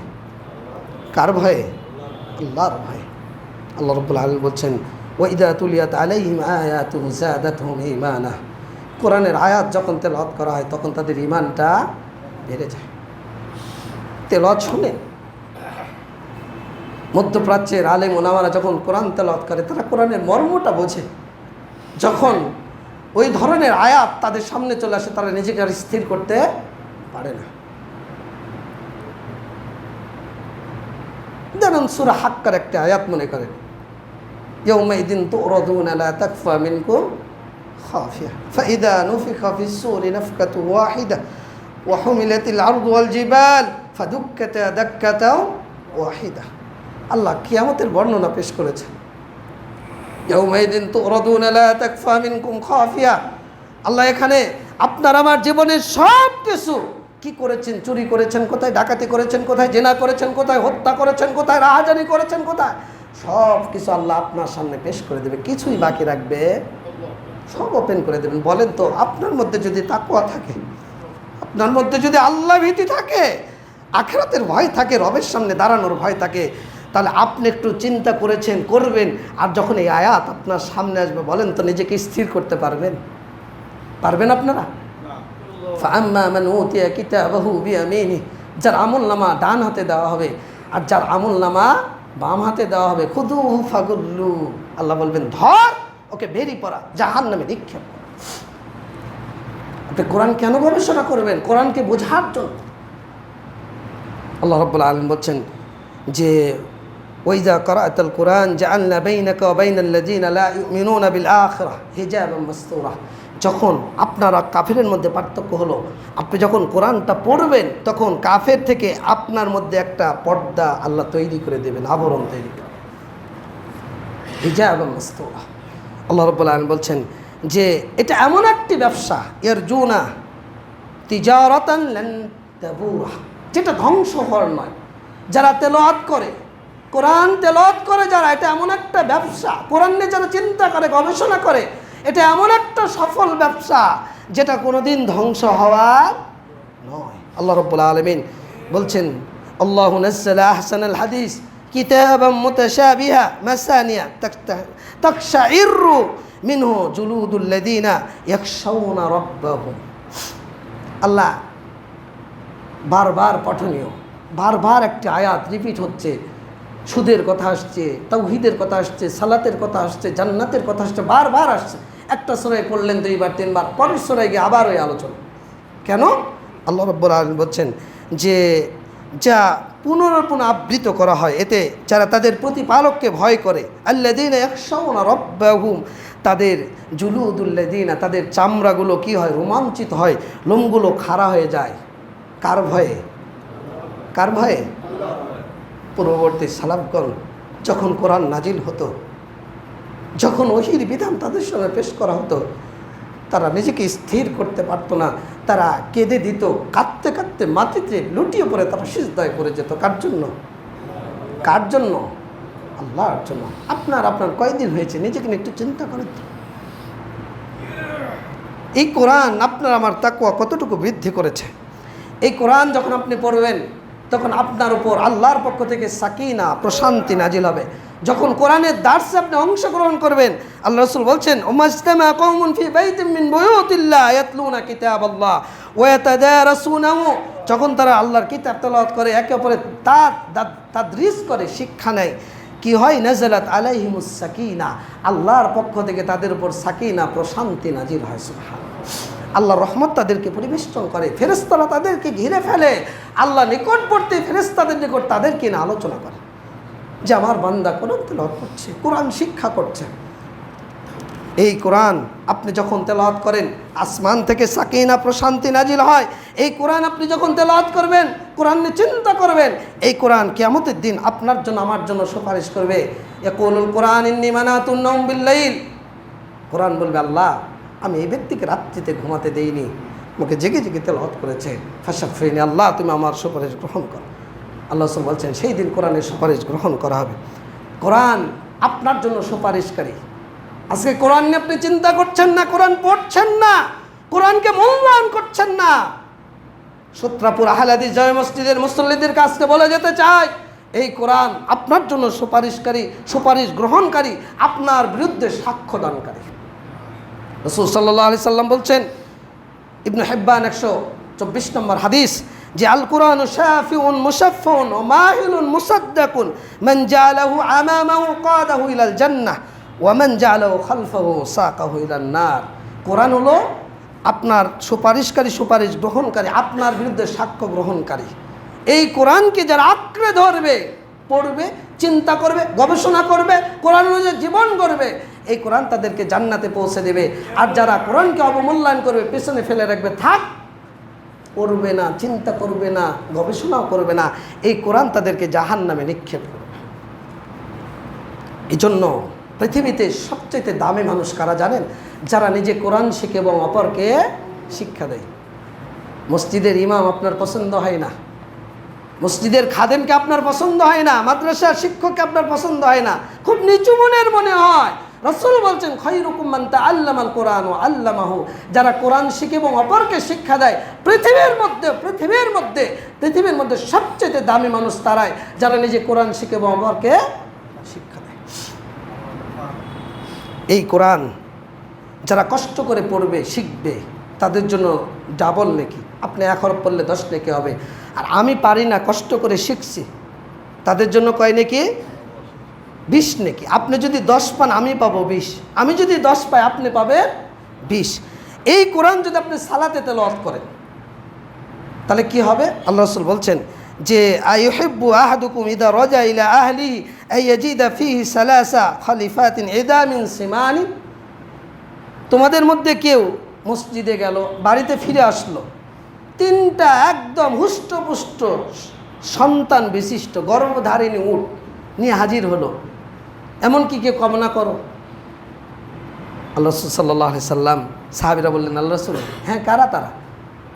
কার ভয়ে? আল্লাহর ভয়ে। আল্লাহ রাব্বুল আলামিন বলছেন ওয়াইদা তুলিয়াত আলাইহিম আয়াতুহু যাদাতহুম ঈমানা, কোরআনের আয়াত যখন তেলাওয়াত করা হয় তখন তাদের ঈমানটা বেড়ে যায়। তেলাওয়াত শুনে মধ্যপ্রাচ্যের আলেম ওলামারা যখন কোরআন তেলাওয়াত করে, তারা কোরআনের মর্মটা বোঝে। যখন ওই ধরনের আয়াত তাদের সামনে চলে আসে, তারা নিজেকে আর স্থির করতে পারে না। যেমন সূরা হাক্কার একটা আয়াত মনে করেন, ইয়াউমাইদিন তুরাদুনা লা তাকফা মিনকুম খাফিয়া ফাইদা নুফিখা ফিস সূরি নাফকাতুন ওয়াহিদা ওয়া হুমিলাতিল আরদু ওয়াল জিবাল ফাদুক্কাতা দাক্কাতাও ওয়াহিদা। আল্লাহ কিয়ামতের বর্ণনা পেশ করেছেন। ইয়াউমাইদিন তুরাদুনা লা তাকফা মিনকুম খাফিয়া, আল্লাহ এখানে আপনার আমার জীবনের সব কিছু কি করেছেন, চুরি করেছেন কোথায়, ডাকাতি করেছেন কোথায়, জেনা করেছেন কোথায়, হত্যা করেছেন কোথায়, রাহাজানি করেছেন কোথায়, সব কিছু আল্লাহ আপনার সামনে পেশ করে দেবে, কিছুই বাকি রাখবে, সব ওপেন করে দেবেন। বলেন তো, আপনার মধ্যে যদি তাকওয়া থাকে, আপনার মধ্যে যদি আল্লাহ ভীতি থাকে, আখিরাতের ভয় থাকে, রবের সামনে দাঁড়ানোর ভয় থাকে, তাহলে আপনি একটু চিন্তা করেছেন, করবেন। আর যখন এই আয়াত আপনার সামনে আসবে, বলেন তো নিজেকে স্থির করতে পারবেন? পারবেন আপনারা? ফাআম্মা মান উতিয়া কিতাবাহু বিয়ামিনিহি, যার আমলনামা ডান হাতে দেওয়া হবে আর যার আমলনামা বাম হাতে দেওয়া হবে, খুযুহু ফাগুল্লু, আল্লাহ বলবেন ধর ওকে বেরি পড়া, জাহান্নামে নিক্ষেপ কর। আপনি কোরআন কেন গবেষণা করবেন? কোরআনকে বোঝার জন্য। আল্লাহ রাব্বুল আলামিন বলছেন যে ওয়াইযা ক্বরাআতাল কুরআন জাআলনা বাইনাকা ওয়া বাইনাল্লাযীনা লা ইউমিনুনা বিল আখিরাহ হিজাবাম মাসতুরা। যখন আপনারা কাফেরের মধ্যে পার্থক্য হলো, আপনি যখন কোরআনটা পড়বেন তখন কাফের থেকে আপনার মধ্যে একটা পর্দা আল্লাহ তৈরি করে দেবেন, আবরণ তৈরি করে, হিজাবাম মাসতুরা। আল্লাহ রাব্বুল আলামিন বলছেন যে এটা এমন একটি ব্যবসা, ইয়ারজুনা তিজারাতান লান তাবুরা, যেটা ধ্বংস হওয়ার নয়। যারা তেলাওয়াত করে, কোরআন তেলাওয়াত করে যারা, এটা এমন একটা ব্যবসা। কোরআন নিয়ে যারা চিন্তা করে, গবেষণা করে, এটা এমন একটা সফল ব্যবসা যেটা কোনোদিন ধ্বংস হওয়ার নয়। আল্লাহ রাব্বুল আলামিন বলছেন আল্লাহু নাযালা আহসানাল হাদিস কিতাবাম মুতাশাবিহা মাসানিয়া তাকশাইরু মিনহু জুলুদুল লাযিনা ইয়াখশাউনা রাব্বাহুম। আল্লাহ বারবার পঠনীয়, বারবার একটি আয়াত রিপিট হচ্ছে। সুদের কথা আসছে, তাওহীদের কথা আসছে, সালাতের কথা আসছে, জান্নাতের কথা আসছে, বারবার আসছে। একটা সূরায় পড়লেন 2বার 3বার, পরের সূরায় গিয়ে আবার ওই আলোচনা। কেন? আল্লাহ রাব্বুল আলামিন বলছেন যে যা পুনরাবৃত্ত করা হয়, এতে যারা তাদের প্রতিপালককে ভয় করে, আল্লাযীনা ইয়াখশাউনা রাব্বাহুম, তাদের জুলুদুল্লাযীনা, তাদের চামড়াগুলো কি হয়? রোমাঞ্চিত হয়, লোমগুলো খাড়া হয়ে যায়। কার ভয়ে? কার ভয়ে? পূর্ববর্তী সালাফগণ যখন কোরআন নাজিল হতো, যখন ওহীর বিধান তাদের সামনে পেশ করা হতো, তারা নিজেকে স্থির করতে পারতো না। তারা কেঁদে দিত, কাঁদতে কাঁদতে মাটিতে লুটিয়ে পড়ে তারা সিজদায় পড়ে যেত। কার জন্য? কার জন্য? আল্লাহর জন্য। আপনার কয়দিন হয়েছে নিজেকে নিয়ে একটু চিন্তা করেন তো। এই কোরআন আপনার আমার তাকওয়া কতটুকু বৃদ্ধি করেছে। এই কোরআন যখন আপনি পড়বেন তখন আপনার উপর আল্লাহর পক্ষ থেকে সাকিনা, প্রশান্তি নাজিল হবে। যখন কোরআনের দার্সে আপনি অংশগ্রহণ করবেন, আল্লাহ রাসূল বলছেন উমাজতামা কওমুন ফি বাইতিন মিন বুয়ুতিল্লাহ ইয়াতলুনা কিতাবাল্লাহ ওয়া ইয়াতাদারাসুনাহু, যখন তারা আল্লাহর কিতাব তেলাওয়াত করে, একে অপরের তাদরিস করে, শিক্ষা নেয়, কি হয়? নাযালাত আলাইহিমুস সাকিনা, আল্লাহর পক্ষ থেকে তাদের উপর সাকিনা, প্রশান্তি নাজিল হয়। সুবহানাল্লাহ। আল্লাহর রহমত তাদেরকে পরিবেষ্টন করে, ফেরেশতারা তাদেরকে ঘিরে ফেলে, আল্লাহ নিকটবর্তী ফেরেশতাদের নিকট তাদেরকে নিয়ে আলোচনা করে যে আমার বান্দা কোরআন তেলাওয়াত করছে, কোরআন শিক্ষা করছে। এই কোরআন আপনি যখন তেলাওয়াত করেন, আসমান থেকে সাকিনা, প্রশান্তি নাজিল হয়। এই কোরআন আপনি যখন তেলাওয়াত করবেন, কোরআন নিয়ে চিন্তা করবেন, এই কোরআন কিয়ামতের দিন আপনার জন্য, আমার জন্য সুপারিশ করবে। ইয়াকুলুল কোরআন ইন্নী মানাতুন নাওম বিল-লাইল, কোরআন বলবে আল্লাহ আমি এই ব্যক্তিকে রাত্রিতে ঘুমাতে দেইনি, আমাকে জেগে জেগে তেলাওয়াত করেছে, ফাশাফিনি, আল্লাহ তুমি আমার সুপারিশ গ্রহণ করো। আল্লাহ রাসূল বলছেন সেই দিন কোরআনের সুপারিশ গ্রহণ করা হবে। কোরআন আপনার জন্য সুপারিশকারী। আজকে কোরআন নিয়ে আপনি চিন্তা করছেন না, কোরআন পড়ছেন না, কোরআনকে মূল্যায়ন করছেন না। সূত্রাপুর আহলে হাদিস জয় মসজিদের মুসল্লিদের কাছে বলে যেতে চাই, এই কোরআন আপনার জন্য সুপারিশকারী, সুপারিশ গ্রহণকারী, আপনার বিরুদ্ধে সাক্ষ্যদানকারী। রাসূল সাল্লাল্লাহু আলাইহি সাল্লাম বলছেন, ইবনে হিব্বান 124 নম্বর হাদিস, যে আল কোরআন শাফিউন মুশাফফাউন ওয়া মাহিলুন মুসাদ্দাকুন মান জাআলাহু আমামাহু কাদাহু ইলাল জান্নাহ ওয়া মান জাআলাহু খালফাহু সাকাহু ইলান নার। কোরআন হলো আপনার সুপারিশকারী, সুপারিশ গ্রহণকারী, আপনার বিরুদ্ধে সাক্ষ্য গ্রহণকারী। এই কোরআনকে যারা আঁকড়ে ধরবে, পড়বে, চিন্তা করবে, গবেষণা করবে, কোরআন অনুযায়ী জীবন করবে, এই কোরআন তাদেরকে জান্নাতে পৌঁছে দেবে। আর যারা কোরআনকে অবমূল্যায়ন করবে, পেছনে ফেলে রাখবে, থাক, পড়বে না, চিন্তা করবে না, গবেষণাও করবে না, এই কোরআন তাদেরকে জাহান্নামে নিক্ষেপ করবে। এই জন্য পৃথিবীতে সবচেয়ে দামি মানুষ কারা জানেন? যারা নিজে কোরআন শিখে এবং অপরকে শিক্ষা দেয়। মসজিদের ইমাম আপনার পছন্দ হয় না, মসজিদের খাদেমকে আপনার পছন্দ হয় না, মাদ্রাসার শিক্ষককে আপনার পছন্দ হয় না, খুব নিচু মনের মনে হয়। রাসূল বলছেন খায়রুকুম মান তাআল্লামাল কোরআন ওয়া আল্লামাহু, যারা কোরআন শিখে এবং অপরকে শিক্ষা দেয়, পৃথিবীর মধ্যে সবচেয়ে দামি মানুষ তারাই যারা নিজে কোরআন শিখে এবং অপরকে শিক্ষা দেয়। এই কোরআন যারা কষ্ট করে পড়বে, শিখবে, তাদের জন্য ডাবল নেকি। আপনি 1 হরফ পড়লে 10 নেকি হবে। আর আমি পারি না, কষ্ট করে শিখছি, তাদের জন্য কয় নেকি? 20 নেকি। আপনি যদি 10 পান আমি পাবো 20, আমি যদি 10 পাই আপনি পাবেন 20। এই কোরআন যদি আপনি সালাতে তেলাওয়াত করেন তাহলে কি হবে? আল্লাহ রাসূল বলছেন যে আইয়ুহিব্বু আহাদুকুম ইযা রাজা ইলা আহলিহি আইয়াজিদা ফীহি সালাসা খলিফাতিন ইদামিন সিমানি। তোমাদের মধ্যে কেউ মসজিদে গেল, বাড়িতে ফিরে আসলো, 3টা একদম হুষ্টপুষ্ট সন্তান বিশিষ্ট গর্ভধারিণী উট নিয়ে হাজির হলো, এমন কি কেউ কামনা করো? আল্লাহ রাসূল সাল্লাল্লাহু আলাইহি সাল্লাম, সাহাবীরা বললেন আল্লাহ রাসূল, হ্যাঁ, কারা তারা?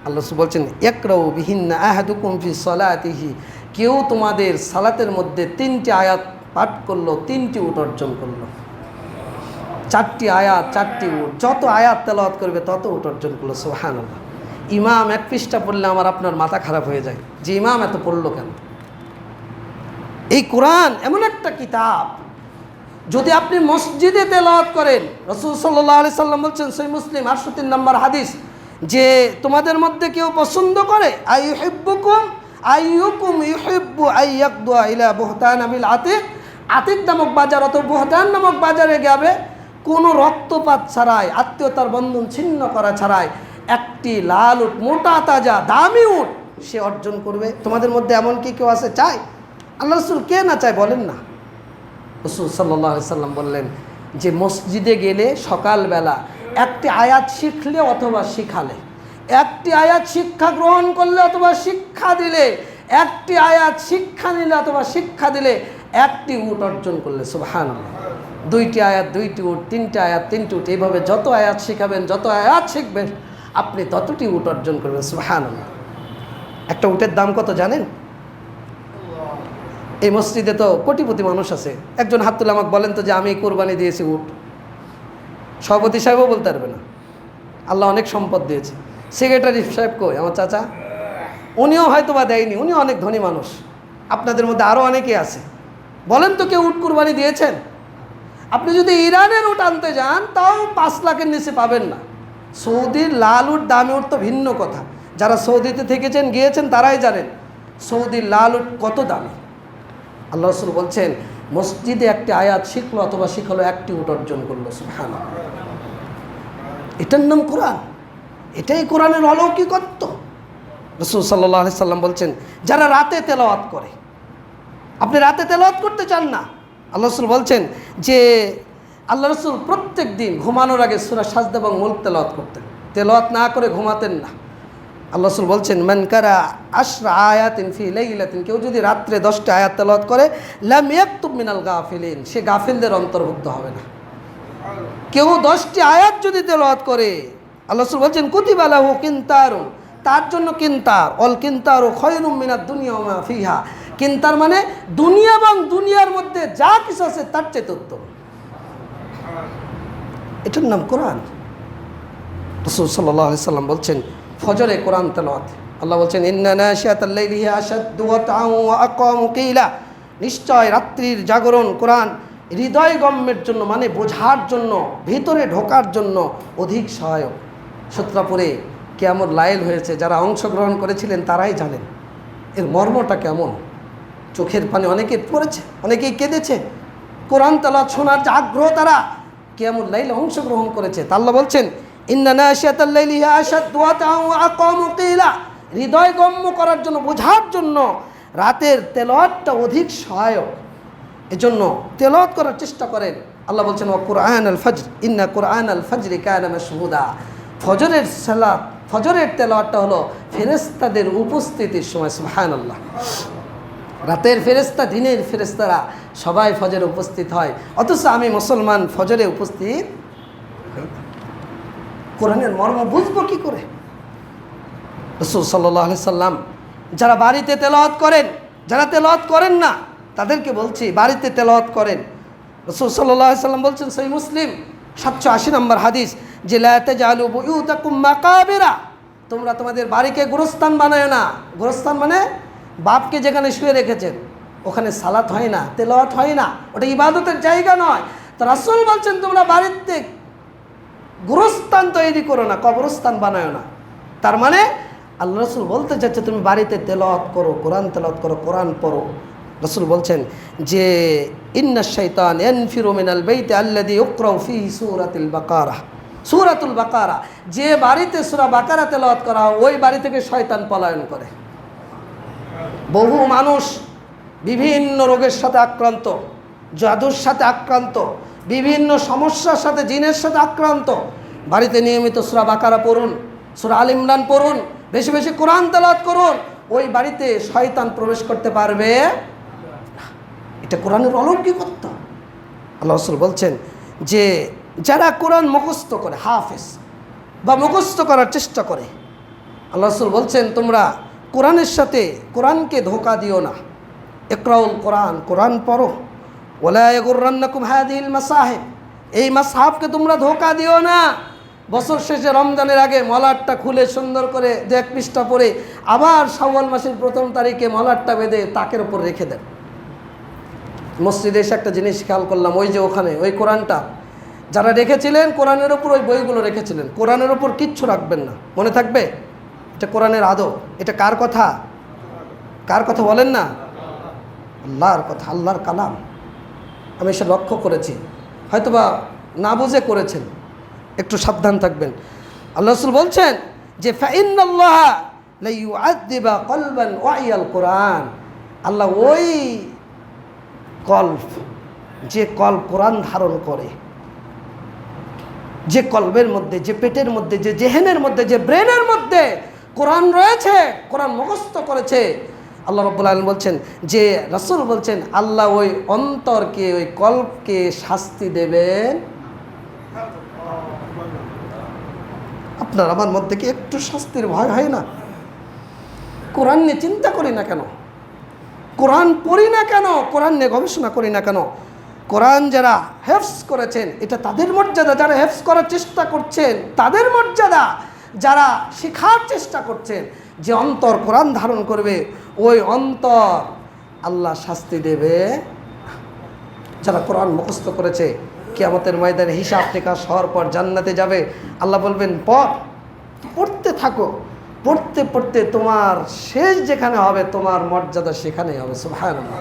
আল্লাহ রাসূল বলছেন ইকরাউ বিহিন্না আহাদুকুম ফি সালাতিহি, কেউ তোমাদের সালাতের মধ্যে 3টি আয়াত পাঠ করলো, 3টি উট অর্জন করলো। 4টি আয়াত, 4টি উট, যত আয়াত তেলাওয়াত করবে তত উট অর্জন করলো। সুবহানাল্লাহ। ইমাম 1 পৃষ্ঠা পড়লে আমার আপনার মাথা খারাপ হয়ে যায় যে ইমাম এত পড়লো কেন? এই কোরআন এমন একটা কিতাব, যদি আপনি মসজিদে তেলাওয়াত করেন, রাসূল সাল্লাল্লাহু আলাইহি সাল্লাম বলছেন, সহিহ মুসলিম 68 নম্বর হাদিস, যে তোমাদের মধ্যে কেউ পছন্দ করে আইয়ুকুম ইউহিব্বু আইয়াকদু ইলা বুহতান বিল আতিক, আতিক নামক বাজার অথবা বুহতান নামক বাজারে যাবে, কোনো রক্তপাত ছাড়াই, আত্মীয়তার বন্ধন ছিন্ন করা ছাড়াই একটি লাল উট, মোটা তাজা দামি উট সে অর্জন করবে। তোমাদের মধ্যে এমন কি কেউ আছে চায়? আল্লাহ রাসূল, কে না চায় বলেন না? রাসূল সাল্লাল্লাহু আলাইহি সাল্লাম বললেন যে মসজিদে গেলে সকালবেলা একটি আয়াত শিখলে অথবা শিখালে, একটি আয়াত শিক্ষা গ্রহণ করলে অথবা শিক্ষা দিলে, একটি আয়াত শিক্ষা নিলে অথবা শিক্ষা দিলে একটি উট অর্জন করলে। সুবহানাল্লাহ। 2টি আয়াত 2টি উট, 3টি আয়াত 3টি উট, এইভাবে যত আয়াত শিখাবেন, যত আয়াত শিখবেন আপনি ততটি উট অর্জন করবেন। সুবহানাল্লাহ। একটা উটের দাম কত জানেন? এই মসজিদে তো কোটিপতি মানুষ আছে, একজন হাত তুলে আমাকে বলেন তো যে আমি কোরবানি দিয়েছি উট। সভাপতি সাহেবও বলতে পারবে না, আল্লাহ অনেক সম্পদ দিয়েছে। সেক্রেটারি সাহেব কই? আমার চাচা, উনিও হয়তো বা দেয়নি, উনিও অনেক ধনী মানুষ। আপনাদের মধ্যে আরও অনেকে আছে, বলেন তো কেউ উট কোরবানি দিয়েছেন? আপনি যদি ইরানের উট আনতে যান তাও 5 লাখের নিচে পাবেন না। সৌদির লাল উট, দামি উট তো ভিন্ন কথা, যারা সৌদিতে থেকেছেন গিয়েছেন তারাই জানেন সৌদির লাল উট কত দামি। আল্লাহ রাসূল বলছেন মসজিদে একটি আয়াত শিখলো অথবা শিখলো, একটি উট অর্জন করলো। সুবহানাল্লাহ। এটার নাম কোরআন, এটাই কোরআনের অলৌকিকত্ব। রাসূল সাল্লাল্লাহু আলাইহি সাল্লাম বলছেন যারা রাতে তেলাওয়াত করে, আপনি রাতে তেলাওয়াত করতে চান না, আল্লাহ রাসূল বলছেন যে আল্লাহ রাসূল প্রত্যেক দিন ঘুমানোর আগে সূরা সাজদা এবং মুলক তেলাওয়াত করতেন, তেলাওয়াত না করে ঘুমাতেন না। আল্লাহ রাসূল বলছেন মান কারা 10 আয়াতিন ফি লাইলাতিন, কেউ যদি রাত্রে 10টা আয়াত তেলাওয়াত করে, লাম ইয়াকতুব মিনাল গাফিলিন, সে গাফিলদের অন্তর্ভুক্ত হবে না। কেউ 10টি আয়াত যদি তেলাওয়াত করে, আল্লাহ রাসূল বলছেন কুতিবা লাহু কিনতারুন, তার জন্য কিনতার, অল কিনতারু খায়রুম মিনাদ দুনিয়া ওয়া মা ফিহা, কিনতার মানে দুনিয়া এবং দুনিয়ার মধ্যে যা কিছু আছে তার চেয়ে উত্তম। এটার নাম কোরআন। রাসূল সাল্লাল্লাহু আলাইহি সাল্লাম বলছেন ফজরে কোরআন তেলাওয়াত, আল্লাহ বলছেন ইন্না নাশিয়াতাল লাইলি হিয়া আশাদ্দু ওয়াতআন ওয়া আকামু কিলা, নিশ্চয় রাত্রির জাগরণ কোরআন হৃদয়গম্যের জন্য, মানে বোঝার জন্য, ভিতরে ঢোকার জন্য অধিক সহায়ক। সূত্রাপুরে কিয়ামত লাইল হয়েছে, যারা অংশগ্রহণ করেছিলেন তারাই জানেন এর মর্মটা কেমন। চোখের পানি অনেকে পড়েছে, অনেকেই কেঁদেছে, কোরআন তেলাওয়াত শোনার যে আগ্রহ, তারা কিয়ামত লাইলে অংশগ্রহণ করেছে। তা আল্লাহ বলছেন ইন্না নাশিয়াতাল লাইলি হিয়া আশাদ্দু ওয়াতআন ওয়া আকামু কিলা, হৃদয়গম্য করার জন্য, বোঝার জন্য রাতের তেলাওয়াতটা অধিক সহায়ক। এজন্য তেলাওয়াত করার চেষ্টা করেন। আল্লাহ বলছেন ওয়া কুরআন আল ফজর ইন্না কুরআন আল ফজরি কানা মাশহুদা, ফজরের সালাত, ফজরের তেলাওয়াতটা হলো ফেরেশতাদের উপস্থিতির সময়। সুবহানাল্লাহ। রাতের ফেরেশতা, দিনের ফেরেশতারা সবাই ফজরে উপস্থিত হয়, অথচ আমি মুসলমান ফজরে উপস্থিত। কোরআনের মর্ম বুঝবো কি করে? রাসূল সাল্লাল্লাহু আলাইহি সাল্লাম যারা বাড়িতে তেলাওয়াত করেন, যারা তেলাওয়াত করেন না তাদেরকে বলছি বাড়িতে তেলাওয়াত করেন। রাসূল সাল্লাল্লাহু আলাইহি সাল্লাম বলছেন সহিহ মুসলিম 780 নম্বর হাদিস যে লা তাজালু বুয়ুতাকুম মাকাবিরা, তোমরা তোমাদের বাড়িকে গোরস্থান বানায় না। গোরস্থান মানে বাপকে যেখানে শুয়ে রেখেছেন ওখানে সালাত হয় না, তেলাওয়াত হয় না, ওটা ইবাদতের জায়গা নয়। তো রাসূল বলছেন তোমরা বাড়িতে গোরস্থান তৈরি করো না, কবরস্থান বানায় না। তার মানে আল্লাহ রাসূল বলতে চাচ্ছে তুমি বাড়িতে তেলাওয়াত করো, কোরআন তেলাওয়াত করো, কোরআন পড়ো। রাসূল বলছেন যে ইন্নাশ শাইতান ইয়ানফিরু মিনাল বাইতি আল্লাযী ইউকরাউ ফীহি সূরাতুল বাকারাহ, সূরাতুল বাকারা, যে বাড়িতে সূরা বাকারা তেলাওয়াত করা হয় ওই বাড়ি থেকে শয়তান পলায়ন করে। বহু মানুষ বিভিন্ন রোগের সাথে আক্রান্ত, জাদুর সাথে আক্রান্ত, বিভিন্ন সমস্যার সাথে, জিনের সাথে আক্রান্ত। বাড়িতে নিয়মিত সূরা বাকারা পড়ুন, সূরা আল ইমরান পড়ুন, বেশি বেশি কোরআন তেলাওয়াত করুন, ওই বাড়িতে শয়তান প্রবেশ করতে পারবে না। এটা কোরআনের অলৌকিকত্ব। আল্লাহ রাসূল বলছেন যে যারা কোরআন মুখস্থ করে, হাফেজ বা মুখস্থ করার চেষ্টা করে, আল্লাহ রাসূল বলছেন তোমরা কোরআনের সাথে কোরআনকে ধোঁকা দিও না। ইকরাউল কোরআন, কোরআন পড়ো। ওয়ালা ইয়াগুররান্নাকুম হাযিহিল মাসাহিব, এই মাসহাফকে তোমরা ধোঁকা দিও না। বছর শেষে রমজানের আগে মলাটটা খুলে সুন্দর করে 1 পৃষ্ঠা পড়ে আবার শাওয়াল মাসের 1ম তারিখে মলাটটা বেঁধে তাকের উপর রেখে দেন। মসজিদে এসে একটা জিনিস খেয়াল করলাম, ওই যে ওখানে ওই কোরআনটা যারা রেখেছিলেন, কোরআনের ওপর ওই বইগুলো রেখেছিলেন, কোরআনের ওপর কিচ্ছু রাখবেন না, মনে থাকবে? এটা কোরআনের আদব। এটা কার কথা? কার কথা বলেন না? আল্লাহর কথা, আল্লাহর কালাম। আমি এসে লক্ষ্য করেছি, হয়তোবা না বুঝে করেছেন, একটু সাবধান থাকবেন। আল্লাহ রাসূল বলছেন যে ফাইন্নাল্লাহা লা ইউআযযিবু কলবান ওয়াইয়াল কোরআন, আল্লাহ ওই কলব, যে কলব কোরআন ধারণ করে, যে কলবের মধ্যে, যে পেটের মধ্যে, যে জেহেনের মধ্যে, যে ব্রেনের মধ্যে কোরআন রয়েছে, কোরআন মুখস্থ করেছে, আল্লাহ রাব্বুল আলামিন বলছেন যে রাসূল বলছেন আল্লাহ ওই অন্তরকে, ওই কলবকে শাস্তি দেবেন। আপনার আমার মধ্যে কি একটু শাস্তির ভয় হয় না? কোরআন নিয়ে চিন্তা করি না কেন? কোরআন পড়ি না কেন? কোরআন নিয়ে গবেষণা করি না কেন? কোরআন যারা হেফজ করেছেন এটা তাদের মর্যাদা, যারা হেফজ করার চেষ্টা করছেন তাদের মর্যাদা, যারা শেখার চেষ্টা করছেন, যে অন্তর কোরআন ধারণ করবে ওই অন্তর আল্লাহ শাস্তি দেবে। যারা কোরআন মুখস্থ করেছে কিয়ামতের ময়দানে হিসাব নিকাশ হওয়ার পর জান্নাতে যাবে। আল্লাহ বলবেন পড়তে থাকো, পড়তে পড়তে তোমার শেষ যেখানে হবে তোমার মর্যাদা সেখানেই হবে। সুবহানাল্লাহ।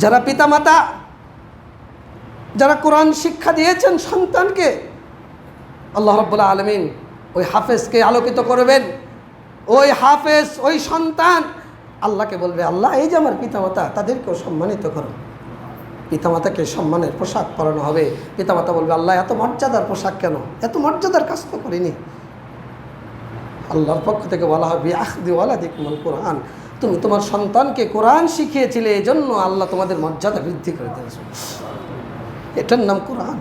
যারা পিতামাতা, যারা কোরআন শিক্ষা দিয়েছেন সন্তানকে, আল্লাহ রাব্বুল আলামিন ওই হাফেজকে আলোকিত করবেন। ওই হাফেজ, ওই সন্তান আল্লাহকে বলবে আল্লাহ এই যে আমার পিতামাতা, তাদেরকেও সম্মানিত করো। পিতামাতাকে সম্মানের পোশাক পরানো হবে। পিতামাতা বলবে আল্লাহ এত মর্যাদার পোশাক কেন? এত মর্যাদার কাজ তো করিনি। আল্লাহর পক্ষ থেকে বলা হবে আখদি ওয়ালাদিকুমুল কোরআন, তুমি তোমার সন্তানকে কোরআন শিখিয়েছিলে, এই জন্য আল্লাহ তোমাদের মর্যাদা বৃদ্ধি করে দিয়েছে। এটার নাম কোরআন।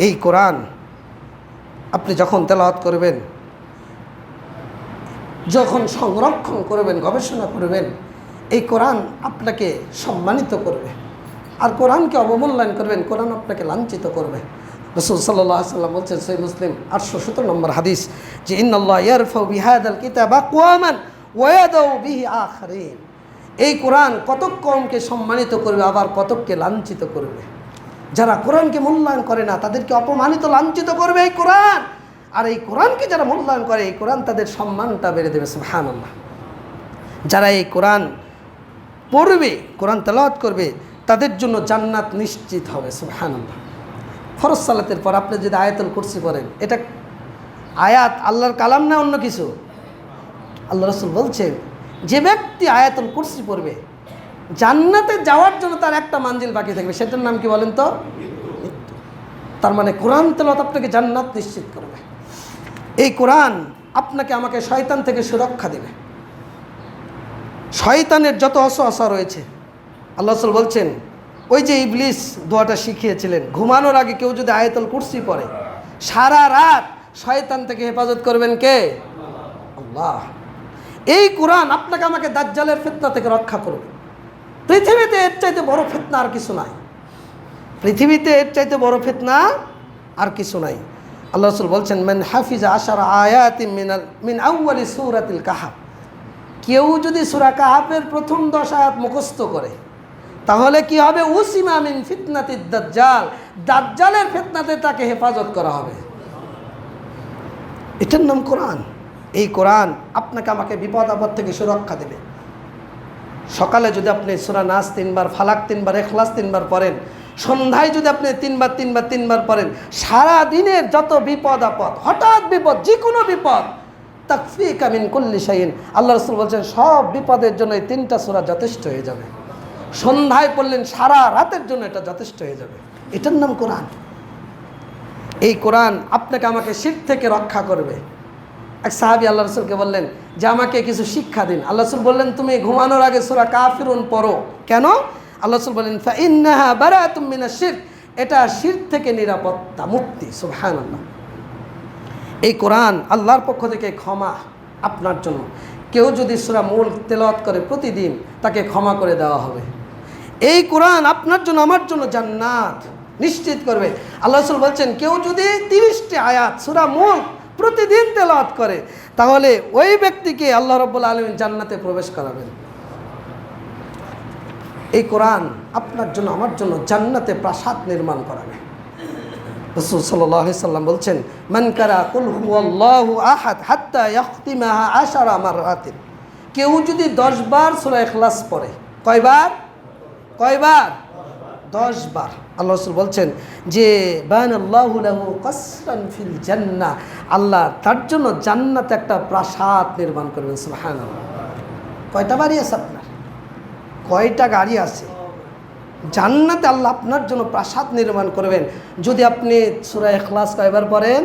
এই কোরআন আপনি যখন তেলাওয়াত করবেন, যখন সংরক্ষণ করবেন, গবেষণা করবেন, এই কোরআন আপনাকে সম্মানিত করবে। আর কোরআনকে অবমূল্যায়ন করবেন, কোরআন আপনাকে লাঞ্ছিত করবে। রাসূল সাল্লাল্লাহু আলাইহি ওয়াসাল্লাম বলছেন, সহিহ মুসলিম 817 নম্বর হাদিস, যে ইন্নাল্লাহ ইয়ারফাউ বিহাদাল কিতাব আকওয়ামান ওয়া ইয়াদাউ বিহি আখারিন। এই কোরআন কতক কওমকে সম্মানিত করবে, আবার কতককে লাঞ্ছিত করবে। যারা কোরআনকে মূল্যায়ন করে না তাদেরকে অপমানিত, লাঞ্ছিত করবে এই কোরআন। আর এই কোরআনকে যারা মূল্যায়ন করে, এই কোরআন তাদের সম্মানটা বেড়ে দেবে। সুবহানাল্লাহ। যারা এই কোরআন পড়বে, কোরআন তেলাওয়াত করবে, তাদের জন্য জান্নাত নিশ্চিত হবে। সুবহানাল্লাহ। ফরজ সালাতের পর আপনি যদি আয়াতুল কুরসি পড়েন, এটা আয়াত আল্লাহর কালাম না অন্য কিছু? আল্লাহ রাসূল বলছেন যে ব্যক্তি আয়াতুল কুরসি পড়বে জান্নাতে যাওয়ার জন্য তার একটা মানজিল বাকি থাকবে, সেটার নাম কি বলেন তো? মৃত্যু। তার মানে কোরআন তেলাওয়াত আপনাকে জান্নাত নিশ্চিত করবে। এই কোরআন আপনাকে আমাকে শয়তান থেকে সুরক্ষা দেবে। শয়তানের যত অসওয়াসা রয়েছে, আল্লাহ রাসূল বলছেন ওই যে ইবলিস দোয়াটা শিখিয়েছিলেন, ঘুমানোর আগে কেউ যদি আয়াতুল কুরসি পড়ে সারা রাত শয়তান থেকে হেফাজত করবেন কে? আল্লাহ। এই কোরআন আপনাকে আমাকে দাজ্জালের ফিতনা থেকে রক্ষা করবে। পৃথিবীতে এর চাইতে বড় ফিতনা আর কিছু নাই। পৃথিবীতে এর চাইতে বড় ফিতনা আর কিছু নাই। আল্লাহ রাসূল বলছেন মান হাফিজা 10 আয়াতিন মিন আউয়ালি সূরাতিল কাহফ, কেউ যদি সূরা কাহফের প্রথম 10 আয়াত মুখস্থ করে তাহলে কি হবে? উসিমা মিন ফিতনাতিদ দাজ্জাল, দাজ্জালের ফিতনাতে তাকে হেফাজত করা হবে। এটার নাম কোরআন। এই কোরআন আপনাকে আমাকে বিপদ আপদ থেকে সুরক্ষা দেবে। সকালে যদি আপনি সূরা নাস 3 বার, ফালাক 3 বার, ইখলাস 3 বার পড়েন, সন্ধ্যায় যদি আপনি তিনবার পড়েন, সারা দিনের যত বিপদ আপদ, হঠাৎ বিপদ, যে কোনো বিপদ, তাকফিকা মিন কুল্লি শাইইন, আল্লাহ রাসূল বলছেন সব বিপদের জন্য এই 3টা সূরা যথেষ্ট হয়ে যাবে। সন্ধ্যায় পড়লেন, সারা রাতের জন্য এটা যথেষ্ট হয়ে যাবে। এটার নাম কোরআন। এই কোরআন আপনাকে আমাকে শিরক থেকে রক্ষা করবে। এক সাহাবী আল্লাহ রাসূলকে বললেন যে আমাকে কিছু শিক্ষা দিন। আল্লাহ রাসূল বললেন তুমি ঘুমানোর আগে সূরা কাফিরুন পড়ো। কেন? আল্লাহ রাসূল বললেন ফাইন্নাহা বারাআতুম মিনাশ শিরক, এটা শিরক থেকে নিরাপত্তা, মুক্তি। সুবহানাল্লাহ। এই কোরআন আল্লাহর পক্ষ থেকে ক্ষমা আপনার জন্য। কেউ যদি সূরা মুলক তেলাওয়াত করে প্রতিদিন, তাকে ক্ষমা করে দেওয়া হবে। এই কোরআন আপনার জন্য আমার জন্য জান্নাত নিশ্চিত করবে। আল্লাহ রাসূল বলছেন কেউ যদি 30টি আয়াত সূরা মুলক প্রতিদিন তেলাওয়াত করে, তাহলে ওই ব্যক্তিকে আল্লাহ রাব্বুল আলামিন জান্নাতে প্রবেশ করাবেন। এই কোরআন আপনার জন্য আমার জন্য জান্নাতে প্রাসাদ নির্মাণ করাবে। রাসূল সাল্লাল্লাহু আলাইহি সাল্লাম বলছেন মান কারা কুল হুয়াল্লাহু আহাদ হাত্তা ইয়াখতিমাহা 10 মাররাতিন, কেউ যদি 10 বার সূরা ইখলাস পড়ে, কয়বার? 10 বার। আল্লাহ রাসূল বলছেন যে বানাল্লাহু লাহু কাসরান ফিল জান্নাহ, আল্লাহ তার জন্য জান্নাতে একটা প্রাসাদ নির্মাণ করবেন। সুবহানাল্লাহ। কয়টা বাড়ি আছে আপনার? কয়টা গাড়ি আছে? জান্নাতে আল্লাহ আপনার জন্য প্রাসাদ নির্মাণ করবেন যদি আপনি সূরা ইখলাস কয়বার পড়েন?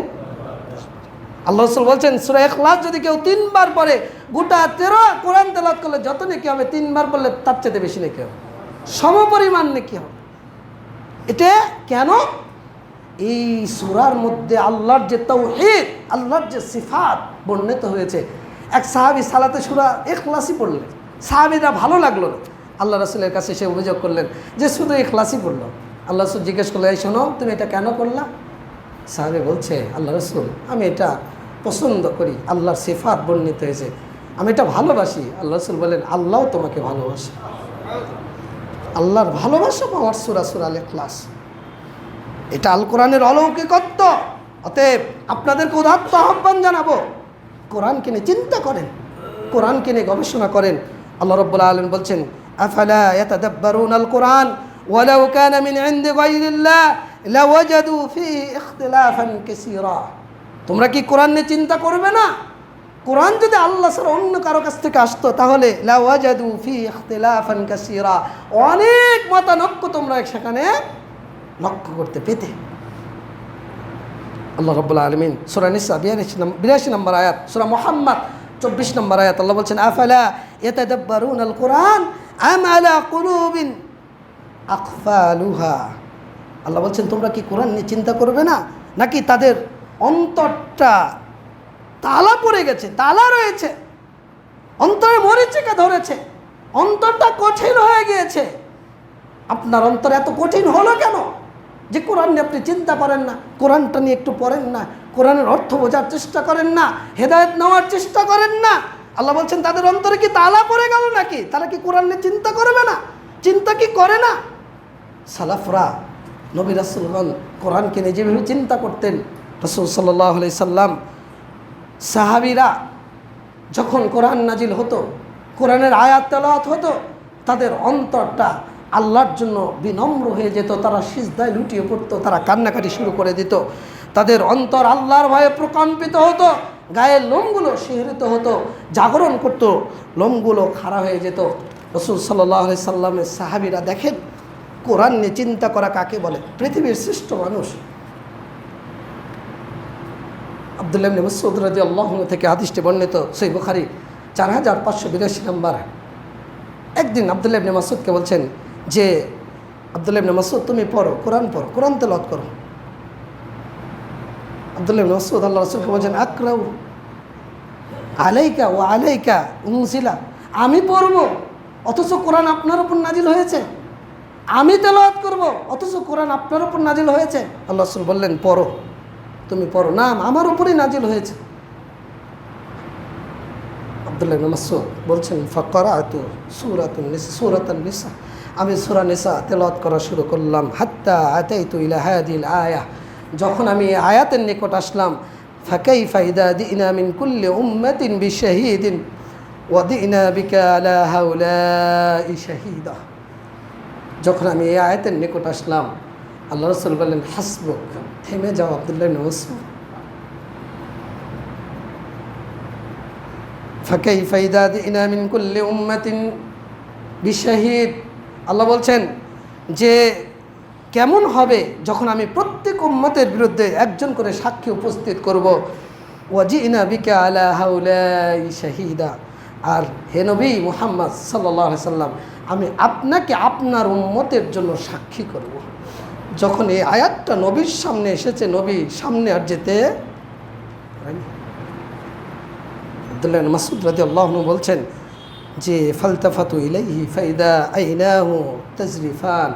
আল্লাহ রাসূল বলছেন সূরা ইখলাস যদি কেউ 3 বার পড়ে, গোটা 13 কোরআন তেলাওয়াত করলে যত নেকি হবে, 3 বার পড়লে তার চেয়ে বেশি নেকি হবে, সমপরিমাণ নেকি হবে। এটা কেন? এই সূরার মধ্যে আল্লাহর যে তাওহীদ, আল্লাহর যে সিফাত বর্ণিত হয়েছে। এক সাহাবী সালাতে সূরা ইখলাসই পড়লেন, সাহাবীরা ভালো লাগলো না, আল্লাহ রাসূলের কাছে সে অভিযোগ করলেন যে শুধু ইখলাসই পড়ল। আল্লাহ রাসূল জিজ্ঞেস করলেন এই শোনো, তুমি এটা কেন করলা? সাহাবী বলছে আল্লাহ রাসূল আমি এটা পছন্দ করি, আল্লাহর সিফাত বর্ণিত হয়েছে, আমি এটা ভালোবাসি। আল্লাহ রাসূল বলেন আল্লাহও তোমাকে ভালোবাসে, আল্লাহর ভালোবাসা পাওয়ার সূরা আল ইখলাস। এটা আল কোরআনের অলৌকিকত্ব। অতএব আপনাদেরকে উদাত্ত আহ্বান জানাবো, কোরআনকে নিয়ে চিন্তা করেন, কোরআনকে নিয়ে গবেষণা করেন। আল্লাহ রাব্বুল আলামিন বলছেন আফালা ইয়াতাদাব্বারুনাল কোরআন ওয়ালাউ কানা মিন ইনদি গায়রিল্লাহ লাওয়াজাদু ফীহি ইখতিলাফান কাসীরা, তোমরা কি কোরআন নিয়ে চিন্তা করবে না? কোরআন যদি আল্লাহ ছাড়া অন্য কারো কাছ থেকে আসতো, তাহলে লাওয়াজাদু ফীহি ইখতিলাফান কাসীরা, অনেক মতানৈক্য তোমরা সেখানে লক্ষ্য করতে পেতে। আল্লাহ রাব্বুল আলামিন সূরা নিসা 82 নম্বর আয়াত, সূরা মুহাম্মদ 24 নম্বর আয়াত আল্লাহ বলছেন আফালা ইয়াতাদাব্বারুনাল কোরআন আম আলা কুলুবিন আকফালুহা, আল্লাহ বলছেন তোমরা কি কোরআন নিয়ে চিন্তা করবে না, নাকি তাদের অন্তরটা তালা পড়ে গেছে, তালা রয়েছে, অন্তরে মরিচিকা ধরেছে, অন্তরটা কঠিন হয়ে গিয়েছে। আপনার অন্তর এত কঠিন হলো কেন যে কোরআন নিয়ে আপনি চিন্তা করেন না, কোরআনটা নিয়ে একটু পড়েন না, কোরআনের অর্থ বোঝার চেষ্টা করেন না, হেদায়েত নেওয়ার চেষ্টা করেন না? আল্লাহ বলছেন তাদের অন্তরে কি তালা পড়ে গেল নাকি? তারা কি কোরআন নিয়ে চিন্তা করবে না? চিন্তা কি করে না? সালাফরা, নবী রাসূলগণ কোরআনকে নিয়ে যেভাবে চিন্তা করতেন, রাসূল সাল্লাল্লাহু আলাইহি সাল্লাম, সাহাবীরা যখন কোরআন নাজিল হতো, কোরআনের আয়াত তেলাওয়াত হতো, তাদের অন্তরটা আল্লাহর জন্য বিনম্র হয়ে যেত, তারা সিজদায় লুটিয়ে পড়তো, তারা কান্নাকাটি শুরু করে দিত, তাদের অন্তর আল্লাহর ভয়ে প্রকম্পিত হতো, গায়ের লোমগুলো শিহরিত হতো, জাগরণ করত, লোমগুলো খাড়া হয়ে যেত। রাসূল সাল্লাল্লাহু আলাইহি সাল্লামের সাহাবীরা দেখেন কোরআন নিয়ে চিন্তা করা কাকে বলে। পৃথিবীর শ্রেষ্ঠ মানুষ আব্দুল্লাহ ইবনে মাসউদ রাদিয়াল্লাহু আনহু থেকে হাদিসটি বর্ণিত, সহিহ বুখারী 4582 নম্বর। একদিন আব্দুল্লাহ ইবনে মাসউদকে বলছেন যে আব্দুল্লাহ ইবনে মাসউদ তুমি পড়ো, কোরআন পড়ো, কোরআন তেলাওয়াত করো। আব্দুল্লাহ ইবনে মাসউদ আল্লাহ রাসূলকে বলছেন আকরাউ আলাইকা ওয়া আলাইকা উনজিলা, আমি পড়ব অথচ কোরআন আপনার উপর নাজিল হয়েছে, আমি তেলাওয়াত করব অথচ কোরআন আপনার উপর নাজিল হয়েছে। আল্লাহ রাসূল বললেন পড়ো, তুমি পড়ো। না, আমার উপরেই নাজিল হয়েছে। আব্দুল্লাহ ইবনে মাসউদ বলছেন ফাকরাতু সূরাতুন নিসা, আমি সূরা নিসা তেলাওয়াত করা শুরু করলাম, হাত্তা আতাইতু ইলা হাদিল আয়াহ, যখন আমি আয়াতের নিকট আসলাম, ফাকাইফা ইযা দিনা মিন কুল্লি উম্মাতিন বিশাহীদিন ওয়া দিনা বিকা আলা হাউলাই শাহীদা, যখন আমি এই আয়াতের নিকট আসলাম, আল্লাহ রাসূল বললেন, হাসবুক, থেমে যাও আব্দুল্লাহ ইবনে মাসউদ। ফাকাইফা ইযা জি'না মিন কুল্লি উম্মাতিন বিশাহিদ। আল্লাহ বলছেন যে কেমন হবে যখন আমি প্রত্যেক উম্মতের বিরুদ্ধে একজন করে সাক্ষী উপস্থিত করব। ওয়াজি'না বিকা আলা হাউলাই শাহিদা। আর হে নবী মুহাম্মদ সাল্লাল্লাহু আলাইহি সাল্লাম, আমি আপনাকে আপনার উম্মতের জন্য সাক্ষী করব। যখন এই আয়াতটা নবীর সামনে এসেছে, নবী সামনে আর যেতে আব্দুল্লাহ ইবনে মাসউদ রাদিয়াল্লাহু আনহু বলছেন যে ফালতাফাতু ইলাইহি ফাইদা আইনাহু তাজরিফান।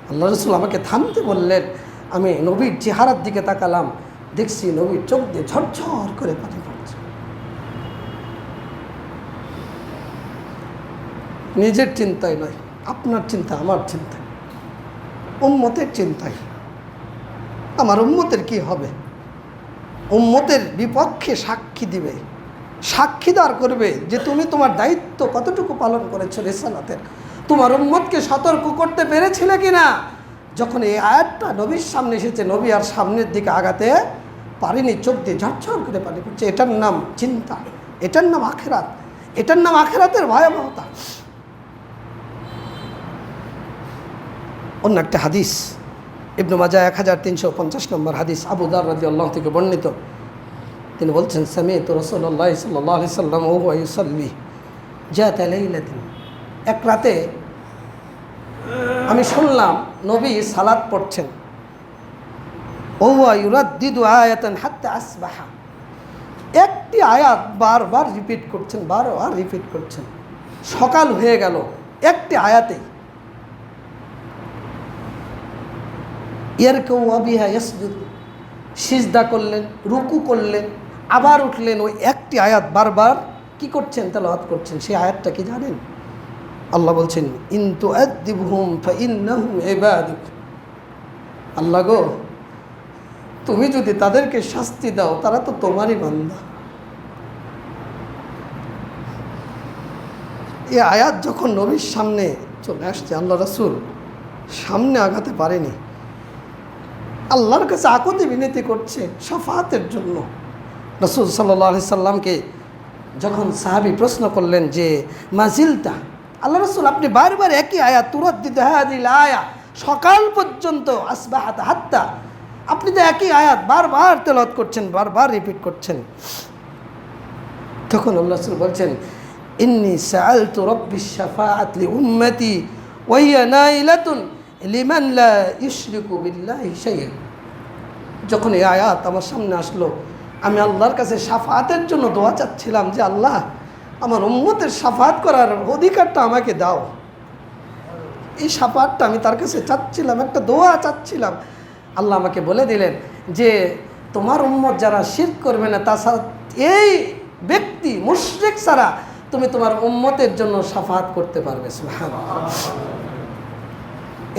আল্লাহ রাসূল আমাকে থামতে বললেন, আমি নবীর চেহারার দিকে তাকালাম, দেখছি নবীর চোখ দিয়ে ঝরঝর করে পানি পড়ছে। নিজের চিন্তায় নয়, আপনার চিন্তা, আমার চিন্তা, উম্মতের চিন্তায়। আমার উম্মতের কি হবে? উম্মতের বিপক্ষে সাক্ষী দিবে, সাক্ষীদার করবে যে তুমি তোমার দায়িত্ব কতটুকু পালন করেছো রিসালাতের, তোমার উম্মতকে সতর্ক করতে পেরেছিলে কিনা। যখন এই আয়াতটা নবীর সামনে এসেছে, নবী আর সামনের দিকে আগাতে পারেনি, চোখ দিয়ে ঝরঝর করে পানি পড়ছে। এটার নাম চিন্তা, এটার নাম আখিরাত, এটার নাম আখিরাতের ভয়াবহতা। অন্য একটা হাদিস, ইবনে মাজাহ 1350 নম্বর হাদিস, আবু দার রাদিয়াল্লাহু থেকে বর্ণিত। তিনি বলছেন, সামি'তু রাসূলুল্লাহ সাল্লাল্লাহু আলাইহি সাল্লাম ওয়া হুয়া ইউসাল্লি যাতা লাইলাতিন। এক রাতে আমি শুনলাম নবী সালাত পড়ছেন। ওয়া হুয়া ইউরাদ্দিদু আয়াতান হাত্তা আসবাহা। একটি আয়াত বারবার রিপিট করছেন, বারবার রিপিট করছেন। সকাল হয়ে গেল একটি আয়াতেই। ইয়ারকাউ ওয়া বিহা ইয়াসজুদ, সিজদা করলেন, রুকু করলেন, আবার উঠলেন, ওই একটি আয়াত বারবার কি করছেন, তেলাওয়াত করছেন। সেই আয়াতটা কি জানেন? আল্লাহ বলছেন, ইন তুআদ্দিবহুম ফাইন্নাহুম ইবাদুক। আল্লাহ গো, তুমি যদি তাদেরকে শাস্তি দাও, তারা তো তোমারই বান্দা। এই আয়াত যখন নবীর সামনে চলে আসছে, আল্লাহ রাসূল সামনে আগাতে পারেনি, আল্লাহর কাছে আকুতি বিনতি করছে শাফাতের জন্য। রাসূল সাল্লাল্লাহু আলাইহি সাল্লামকে যখন সাহাবী প্রশ্ন করলেন যে মাজিলতা, আল্লাহ রাসূল আপনি বারবার একই আয়াত, তুরাদ্দিদু হাযিল আয়া, সকাল পর্যন্ত আসবাহাত হাত্তা, আপনি তো একই আয়াত বারবার তেলাওয়াত করছেন, বারবার রিপিট করছেন। তখন আল্লাহ রাসূল বলছেন, ইন্নী সাআলতু রাব্বিশ শাফাআত লি উম্মতি ওয়া হিয়া নাইলাতুন লিমান লা ইউশরিকু বিল্লাহি শাইআ। যখন এই আয়াত আমার সামনে আসলো, আমি আল্লাহর কাছে শাফাতের জন্য দোয়া চাচ্ছিলাম যে আল্লাহ, আমার উম্মতের শাফাত করার অধিকারটা আমাকে দাও। এই শাফাতটা আমি তার কাছে চাচ্ছিলাম, একটা দোয়া চাচ্ছিলাম। আল্লাহ আমাকে বলে দিলেন যে তোমার উম্মত যারা শিরক করবে না, তাছাড়া এই ব্যক্তি মুশরিক ছাড়া তুমি তোমার উম্মতের জন্য শাফাত করতে পারবে। সুবহানাল্লাহ।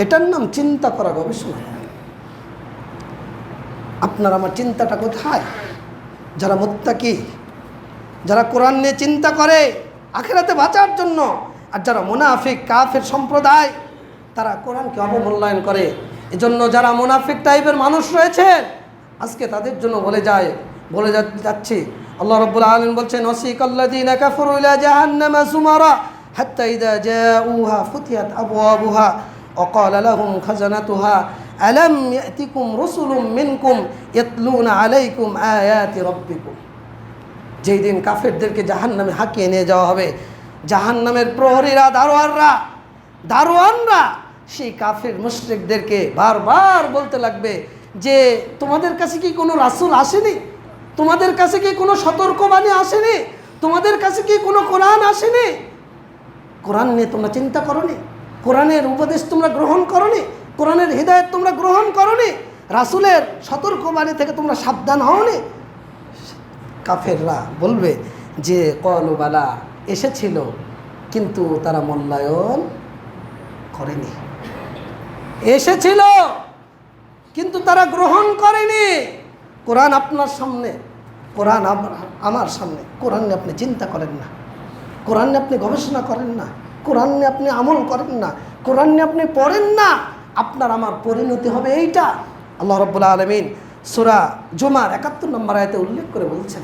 এটার নাম চিন্তা করা, গবেষণা। আপনার আমার চিন্তাটা কোথায়? যারা মুত্তাকি, যারা কোরআন নিয়ে চিন্তা করে আখিরাতে বাঁচার জন্য, আর যারা মুনাফিক কাফের সম্প্রদায়, তারা কোরআনকে অবমূল্যায়ন করে। এজন্য যারা মুনাফিক টাইপের মানুষ রয়েছে, আজকে তাদের জন্য বলে যাচ্ছি, আল্লাহ রাব্বুল আলামিন বলছেন, ওয়াসিকাল্লাযীনা কাফারু ইলা জাহান্নামা যুমারা হাত্তা ইযা জাউহা ফুতিহাত আবওয়াবুহা ওয়া ক্বালা লাহুম খাজানাতুহা আলাম ইয়াতিকুম রাসূলুম মিনকুম ইয়াতলুনা আলাইকুম আয়াতি রাব্বিকুম। যেই দিন কাফেরদেরকে জাহান্নামে হাঁকিয়ে নিয়ে যাওয়া হবে, জাহান্নামের প্রহরীরা, দারোয়ানরা সেই কাফের মুশরিকদেরকে বারবার বলতে লাগবে যে তোমাদের কাছে কি কোনো রাসূল আসেনি? তোমাদের কাছে কি কোনো সতর্কবাণী আসেনি? তোমাদের কাছে কি কোনো কোরআন আসেনি? কোরআন নিয়ে তোমরা চিন্তা করোনি? কোরআনের উপদেশ তোমরা গ্রহণ করোনি? কোরআনের হিদায়াত তোমরা গ্রহণ করোনি? রাসূলের সতর্কবাণী থেকে তোমরা সাবধান হওনি? কাফেররা বলবে যে ক্বালু বালা, এসেছিল কিন্তু তারা মূল্যায়ন করেনি। এসেছিল কিন্তু তারা গ্রহণ করেনি। কোরআন আপনার সামনে, কোরআন আমার সামনে, কোরআন নিয়ে আপনি চিন্তা করেন না, কোরআন নিয়ে আপনি গবেষণা করেন না, কোরআন নিয়ে আপনি আমল করেন না, কোরআন নিয়ে আপনি পড়েন না, আপনার আমার পরিণতি হবে এইটা। আল্লাহ রাব্বুল আলামিন সূরা জুমার ৭১ নম্বর আয়াতে উল্লেখ করে বলছেন,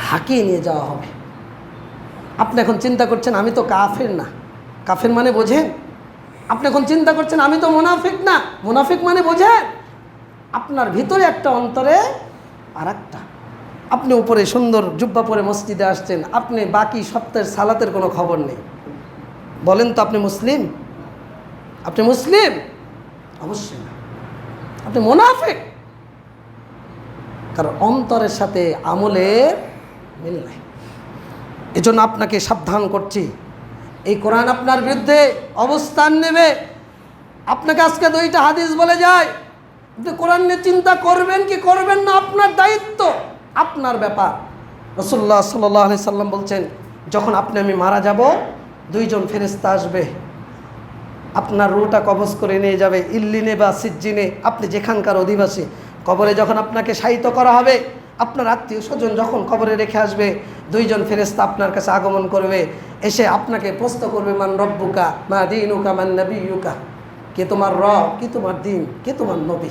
হাঁকিয়ে নিয়ে যাওয়া হবে। আপনি এখন চিন্তা করছেন আমি তো কাফের না, কাফের মানে বোঝেন? আপনি এখন চিন্তা করছেন আমি তো মুনাফিক না, মুনাফিক মানে বোঝেন? আপনার ভিতরে একটা, অন্তরে আর একটা। আপনি উপরে সুন্দর জুব্বা পরে মসজিদে আসছেন, আপনি বাকি সপ্তাহের সালাতের কোনো খবর নেই। বলেন তো আপনি মুসলিম? আপনি মুসলিম? অবশ্যই না, আপনি মুনাফিক। কারণ অন্তরের সাথে আমলের মিল নাই। এজন্য আপনাকে সাবধান করছি, এই কোরআন আপনার বিরুদ্ধে অবস্থান নেবে। আপনাকে আজকে 2টা হাদিস বলে যায়, আপনি কোরআন নিয়ে চিন্তা করবেন কি করবেন না আপনার দায়িত্ব, আপনার ব্যাপার। রাসূলুল্লাহ সাল্লাল্লাহু আলাইহি সাল্লাম বলছেন, যখন আপনি আমি মারা যাব, 2 জন ফেরেশতা আসবে, আপনার রূহটা কবজ করে নিয়ে যাবে ইল্লিনে বা সিজ্জিনে, আপনি যেখানকার অধিবাসী। কবরে যখন আপনাকে শায়িত করা হবে, আপনার আত্মীয় স্বজন যখন কবরে রেখে আসবে, 2 জন ফেরেশতা আপনার কাছে আগমন করবে, এসে আপনাকে প্রশ্ন করবে, মান রব্বুকা মা দীনুকা মান নবিয়্যুকা, কে তোমার রব, কি তোমার দিন, কে তোমার নবী।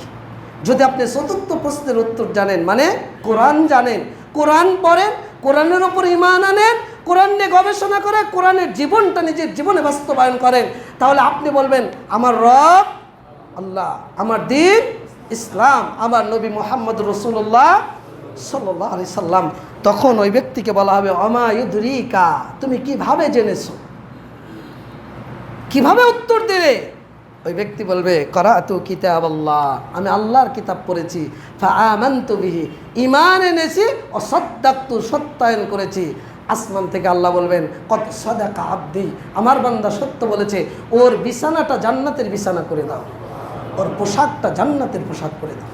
যদি আপনি চতুর্থ প্রশ্নের উত্তর জানেন, মানে কোরআন জানেন, কোরআন পড়েন, কোরআনের ওপর ঈমান আনেন, কোরআন নিয়ে গবেষণা করে কোরআনের জীবনটা নিজের জীবনে বাস্তবায়ন করেন, তাহলে আপনি বলবেন আমার রব আল্লাহ, আমার দিন ইসলাম, আমার নবী মুহাম্মদ রাসূলুল্লাহ সাল্লাল্লাহু আলাইহি সাল্লাম। তখন ওই ব্যক্তিকে বলা হবে, আমা ইউদরিকা, তুমি কিভাবে জেনেছো, কিভাবে উত্তর দেবে? ওই ব্যক্তি বলবে, করাতু কিতাবাল্লাহ, আমি আল্লাহর কিতাব পড়েছি, ফাআমানতু বিহি, ঈমান এনেছি, ও সাদ্দাকতু, সত্যায়ন করেছি। আসমান থেকে আল্লাহ বলবেন, কত সাদাকা আব্দি, আমার বান্দা সত্য বলেছে, ওর বিছানাটা জান্নাতের বিছানা করে দাও, ওর পোশাকটা জান্নাতের পোশাক করে দাও।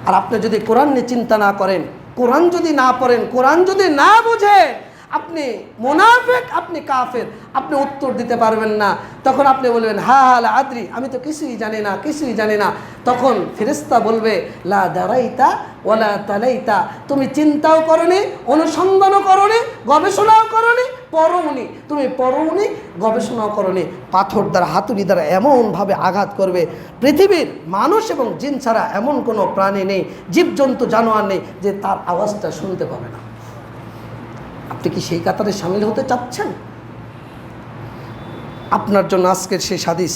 আর আপনি যদি কোরআন নিয়ে চিন্তা না করেন, কোরআন যদি না পড়েন, কোরআন যদি না বুঝেন, আপনি মুনাফিক, আপনি কাফের, আপনি উত্তর দিতে পারবেন না। তখন আপনি বলবেন, হা হা লা আদ্রি, আমি তো কিছুই জানি না, কিছুই জানি না। তখন ফেরেশতা বলবে, লা দারাইতা ওয়ালা তালাইতা, তুমি চিন্তাও করনি, অনুসন্ধানও করনি, গবেষণাও করনি, পড়োনি, তুমি পড়োনি, গবেষণাও করনি। পাথর দ্বারা, হাতুড়ি দ্বারা এমনভাবে আঘাত করবে, পৃথিবীর মানুষ এবং জিন ছাড়া এমন কোনো প্রাণী নেই, জীবজন্তু জানোয়ার নেই যে তার আওয়াজটা শুনতে পাবে না। আপনি কি সেই কাতারে সামিল হতে চাচ্ছেন? আপনার জন্য আজকের সেই হাদিস,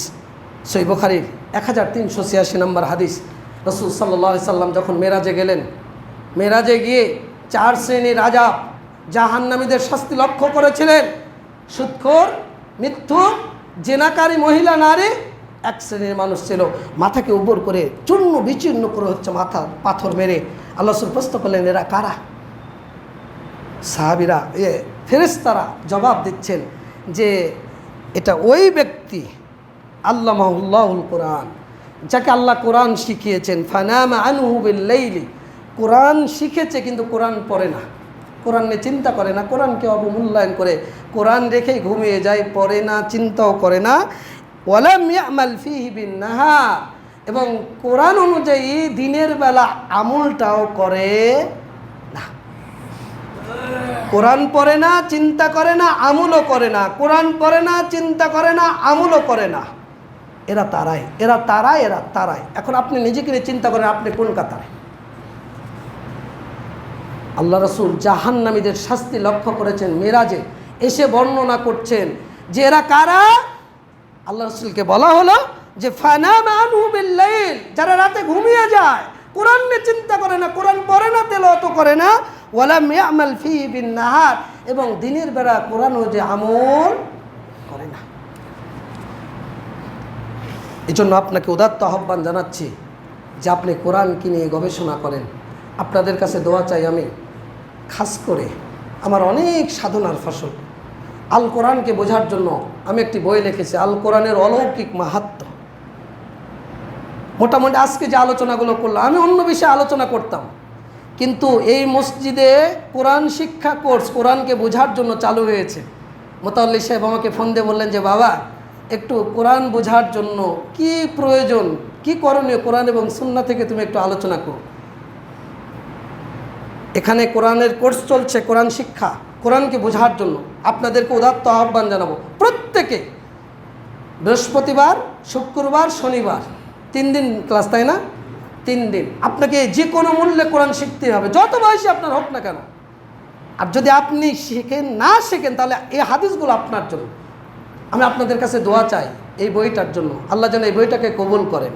সহিহ বুখারীর 1386 নম্বর হাদিস। রাসূল সাল্লাল্লাহু আলাইহি সাল্লাম যখন মেরাজে গেলেন, মেরাজে গিয়ে 4 শ্রেণীর আযাব, জাহান্নামীদের শাস্তি লক্ষ্য করেছিলেন। সুদখোর, মিথ্যুক, জেনাকারী মহিলা, নারী, 1 শ্রেণীর মানুষ ছিল, মাথাকে উপর করে চূর্ণ বিচূর্ণ করে হচ্ছে মাথা পাথর মেরে। আল্লাহ রাসূল প্রশ্ন করলেন, এরা কারা? সাহাবীরা, ফেরেশতারা জবাব দিচ্ছেন যে এটা ওই ব্যক্তি আল্লামাহুল্লাহুল কোরআন, যাকে আল্লাহ কোরআন শিখিয়েছেন। ফানামা আনহু বিল্লাইলি, কোরআন শিখেছে কিন্তু কোরআন পড়ে না, কোরআন নিয়ে চিন্তা করে না, কোরআনকে অবমূল্যায়ন করে, কোরআন রেখেই ঘুমিয়ে যায়, পড়ে না, চিন্তাও করে না। ওয়ালাম ইয়ামাল ফীহি বিন-নাহার, এবং কোরআন অনুযায়ী দিনের বেলা আমলটাও করে না। কোরআন পড়ে না, চিন্তা করে না, আমলও করে না, কোরআন পড়ে না, চিন্তা করে না, আমলও করে না। এরা তারাই, এরা তারাই, এরা তারাই। এখন আপনি নিজেকে নিয়ে চিন্তা করেন, আপনি কোন কাতারে? আল্লাহ রাসূল জাহান্নামীদের শাস্তি লক্ষ্য করেছেন, মেরাজে এসে বর্ণনা করছেন যে এরা কারা। আল্লাহ রাসূলকে বলা হলো যে ফানামা আনহু বিল্লাইল, যারা রাতে ঘুমিয়ে যায়, কোরআন নিয়ে চিন্তা করে না, কোরআন পড়ে না, তেলাওয়াত করে না। ওয়ালাম ইয়ামাল ফীহি বিন-নাহার, এবং দিনের বেলা কোরআন যে আমল করে না। এজন্য আপনাকে উদাত্ত আহ্বান জানাচ্ছি যে আপনি কোরআনকে নিয়ে গবেষণা করেন। আপনাদের কাছে দোয়া চাই আমি, খাস করে আমার অনেক সাধনার ফসল আল কোরআনকে বোঝার জন্য আমি একটি বই লিখেছি, আল কোরআনের অলৌকিক মাহাত্ম্য। মোটামুটি আজকে যে আলোচনাগুলো করলাম, আমি অন্য বিষয়ে আলোচনা করতাম, কিন্তু এই মসজিদে কোরআন শিক্ষা কোর্স কোরআনকে বোঝার জন্য চালু হয়েছে। মোতাল্লি সাহেব আমাকে ফোন দিয়ে বললেন যে বাবা, একটু কোরআন বোঝার জন্য কি প্রয়োজন, কি করণীয়, কোরআন এবং সুন্নাহ থেকে তুমি একটু আলোচনা করো। এখানে কোরআনের কোর্স চলছে, কোরআন শিক্ষা, কোরআনকে বোঝার জন্য। আপনাদেরকে উদাত্ত আহ্বান জানাবো, প্রত্যেকে বৃহস্পতিবার, শুক্রবার, শনিবার, 3 দিন ক্লাস, তাই না? 3 দিন আপনাকে যে কোনো মূল্যে কোরআন শিখতে হবে, যত বয়সী আপনার হোক না কেন। আর যদি আপনি শেখেন তাহলে এই হাদিসগুলো আপনার জন্য। আমি আপনাদের কাছে দোয়া চাই এই বইটার জন্য, আল্লাহ যেন এই বইটাকে কবুল করেন।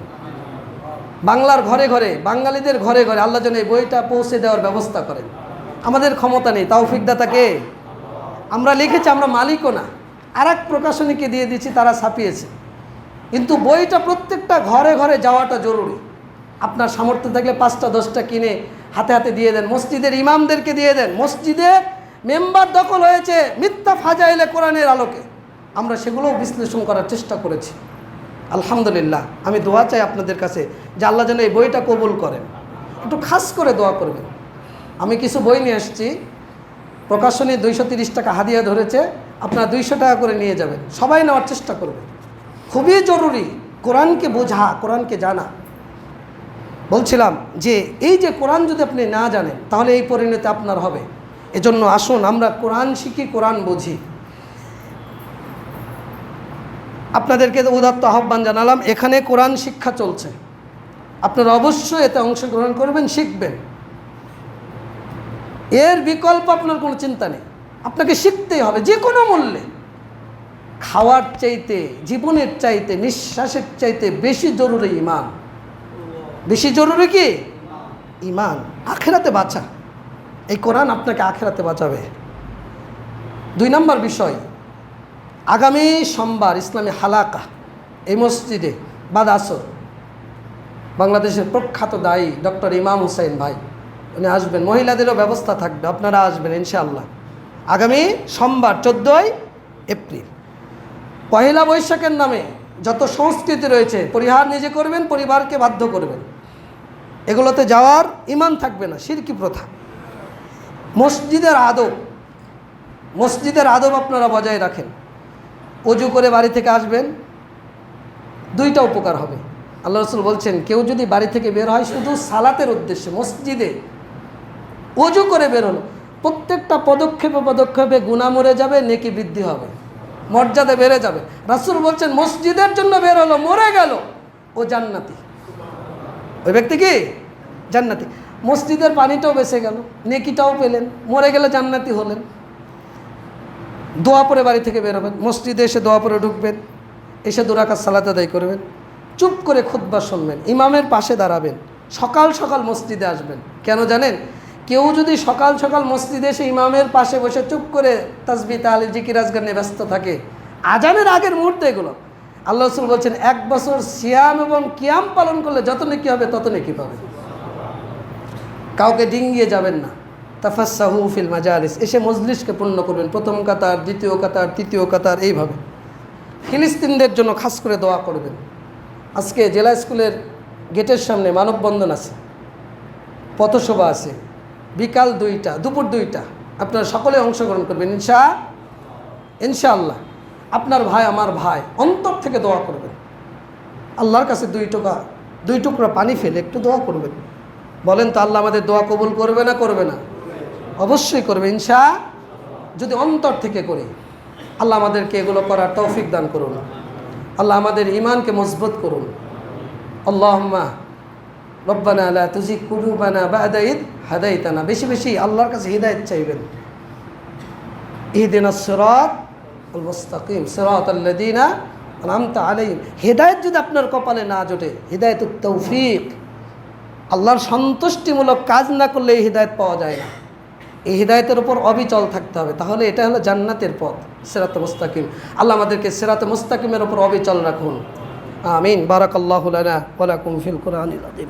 বাংলার ঘরে ঘরে, বাঙালিদের ঘরে ঘরে আল্লাহ যেন এই বইটা পৌঁছে দেওয়ার ব্যবস্থা করেন। আমাদের ক্ষমতা নেই, তৌফিক দাতাকে। আমরা লিখেছি, আমরা মালিকও না, আর এক প্রকাশনীকে দিয়ে দিচ্ছি, তারা ছাপিয়েছে। কিন্তু বইটা প্রত্যেকটা ঘরে ঘরে যাওয়াটা জরুরি। আপনার সামর্থ্য থাকলে 5টা 10টা কিনে হাতে হাতে দিয়ে দেন, মসজিদের ইমামদেরকে দিয়ে দেন। মসজিদের মেম্বার দখল হয়েছে মিথ্যা ফাজাইলে কোরআনের আলোকে, আমরা সেগুলোও বিশ্লেষণ করার চেষ্টা করেছি। আলহামদুলিল্লাহ। আমি দোয়া চাই আপনাদের কাছে যে আল্লাহ যেন এই বইটা কবুল করেন। একটু খাস করে দোয়া করবেন। আমি কিছু বই নিয়ে আসছি, প্রকাশনী 230 টাকা হাদিয়া ধরেছে, আপনারা 200 টাকা করে নিয়ে যাবেন, সবাই নেওয়ার চেষ্টা করবেন। খুবই জরুরি কোরআনকে বোঝা, কোরআনকে জানা। বলছিলাম যে এই যে কোরআন যদি আপনি না জানেন তাহলে এই পরিণতি আপনার হবে। এজন্য আসুন আমরা কোরআন শিখি, কোরআন বুঝি। আপনাদেরকে উদাত্ত আহ্বান জানালাম, এখানে কোরআন শিক্ষা চলছে, আপনারা অবশ্যই এতে অংশগ্রহণ করবেন, শিখবেন। এর বিকল্প আপনার কোনো চিন্তা নেই, আপনাকে শিখতেই হবে যে কোনো মূল্যে। খাওয়ার চাইতে, জীবনের চাইতে, নিঃশ্বাসের চাইতে বেশি জরুরি ঈমান। বেশি জরুরি কি? ঈমান। আখিরাতে বাঁচা, এই কোরআন আপনাকে আখিরাতে বাঁচাবে। 2 নম্বর বিষয়, আগামী সোমবার ইসলামী হালাকা এই মসজিদে বাদ আসর, বাংলাদেশের প্রখ্যাত দায়ী ডক্টর ইমাম হুসাইন ভাই উনি আসবেন, মহিলাদেরও ব্যবস্থা থাকবে, আপনারা আসবেন ইনশাআল্লাহ। আগামী সোমবার 14 এপ্রিল। পহেলা বৈশাখের নামে যত সংস্কৃতি রয়েছে পরিহার নিজে করবেন, পরিবারকে বাধ্য করবেন। এগুলোতে যাওয়ার ঈমান থাকবে না, শিরকি প্রথা। মসজিদের আদব আপনারা বজায় রাখেন। ওযু করে বাড়ি থেকে আসবেন, 2টা উপকার হবে। আল্লাহ রাসূল বলছেন, কেউ যদি বাড়ি থেকে বের হয় শুধু সালাতের উদ্দেশ্যে, মসজিদে ওযু করে বের হলো, প্রত্যেকটা পদক্ষেপে গুনাহ মরে যাবে, নেকি বৃদ্ধি হবে, মর্যাদা বেড়ে যাবে। রাসূল বলছেন, মসজিদের জন্য বের হলো, মরে গেল, ও জান্নাতি। ওই ব্যক্তি কি? জান্নাতি। মসজিদের পানিটাও বেঁচে গেল, নেকিটাও পেলেন, মরে গেলে জান্নাতি হলেন। দোয়া পরে বাড়ি থেকে বের হবেন, মসজিদে এসে দোয়া পরে ঢুকবেন, এসে 2 রাকাত সালাত আদায় করবেন, চুপ করে খুতবা শুনবেন, ইমামের পাশে দাঁড়াবেন, সকাল সকাল মসজিদে আসবেন। কেন জানেন? কেউ যদি সকাল সকাল মসজিদে এসে ইমামের পাশে বসে চুপ করে তাসবিহ তাহলিল জিকির আজকার নিয়ে ব্যস্ত থাকে, আজানের আগের মুহূর্তে এগুলো, আল্লাহ রাসূল বলছেন 1 বছর সিয়াম এবং কিয়াম পালন করলে যত নেকি হবে তত নেকি পাবে। কাউকে ডিঙ্গিয়ে যাবেন না। তাফাসসাহু ফিল মাজালিস, এসে মজলিসকে পূর্ণ করবেন, 1ম কাতার, 2য় কাতার, 3য় কাতার, এইভাবে। ফিলিস্তিনদের জন্য খাস করে দোয়া করবেন। আজকে জেলা স্কুলের গেটের সামনে মানববন্ধন আছে, পথসভা আছে, বিকাল 2টা, দুপুর 2টা, আপনারা সকলে অংশগ্রহণ করবেন ইনশাআল্লাহ। আপনার ভাই আমার ভাই, অন্তর থেকে দোয়া করবেন। আল্লাহর কাছে 2 টুকরা পানি ফেলে একটু দোয়া করবেন। বলেন তো, আল্লাহ আমাদের দোয়া কবুল করবে না করবে না? অবশ্যই করবে যদি অন্তর থেকে করি। আল্লাহ আমাদেরকে এগুলো করার তৌফিক দান করুন। আল্লাহ আমাদের ঈমানকে মজবুত করুন। আল্লাহুম্মা রব্বানা লা তুজিগ কুলুবানা বা'দা ইদ হাদাইতানা। বেশি বেশি আল্লাহর কাছে হিদায়াত চাইবেন। ইহদিনাস সিরাতাল মুস্তাকিম সিরাতাল্লাযীনা আন'আমতা আলাইহিম। হিদায়াত যদি আপনার কপালে না জোটে, হিদায়াতুত তৌফিক, আল্লাহর সন্তুষ্টিমূলক কাজ না করলে এই হিদায়াত পাওয়া যায় না। এই হিদায়াতের উপর অবিচল থাকতে হবে, তাহলে এটা হলো জান্নাতের পথ, সিরাতে মুস্তাকিম। আল্লাহ আমাদেরকে সিরাতে মুস্তাকিমের উপর অবিচল রাখুন। আমিন। বারাকাল্লাহু লানা ওয়া লাকুম ফিল কুরআনিল আযীম।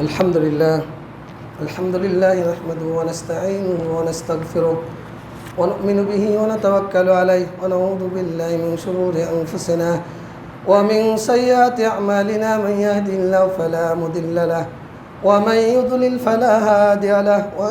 আলহামদুলিল্লাহ নাহমাদুহু ওয়া নাস্তাঈনুহু ওয়া নাস্তাগফিরুহ ওয়া নু'মিনু বিহি ওয়া নাতাওয়াক্কালু আলাইহি ওয়া নাউযু বিল্লাহি মিন শুরুরি আনফুসিনা ومن سيئات أعمالنا من يهده الله فلا مضل له ومن يضلل فلا هادي له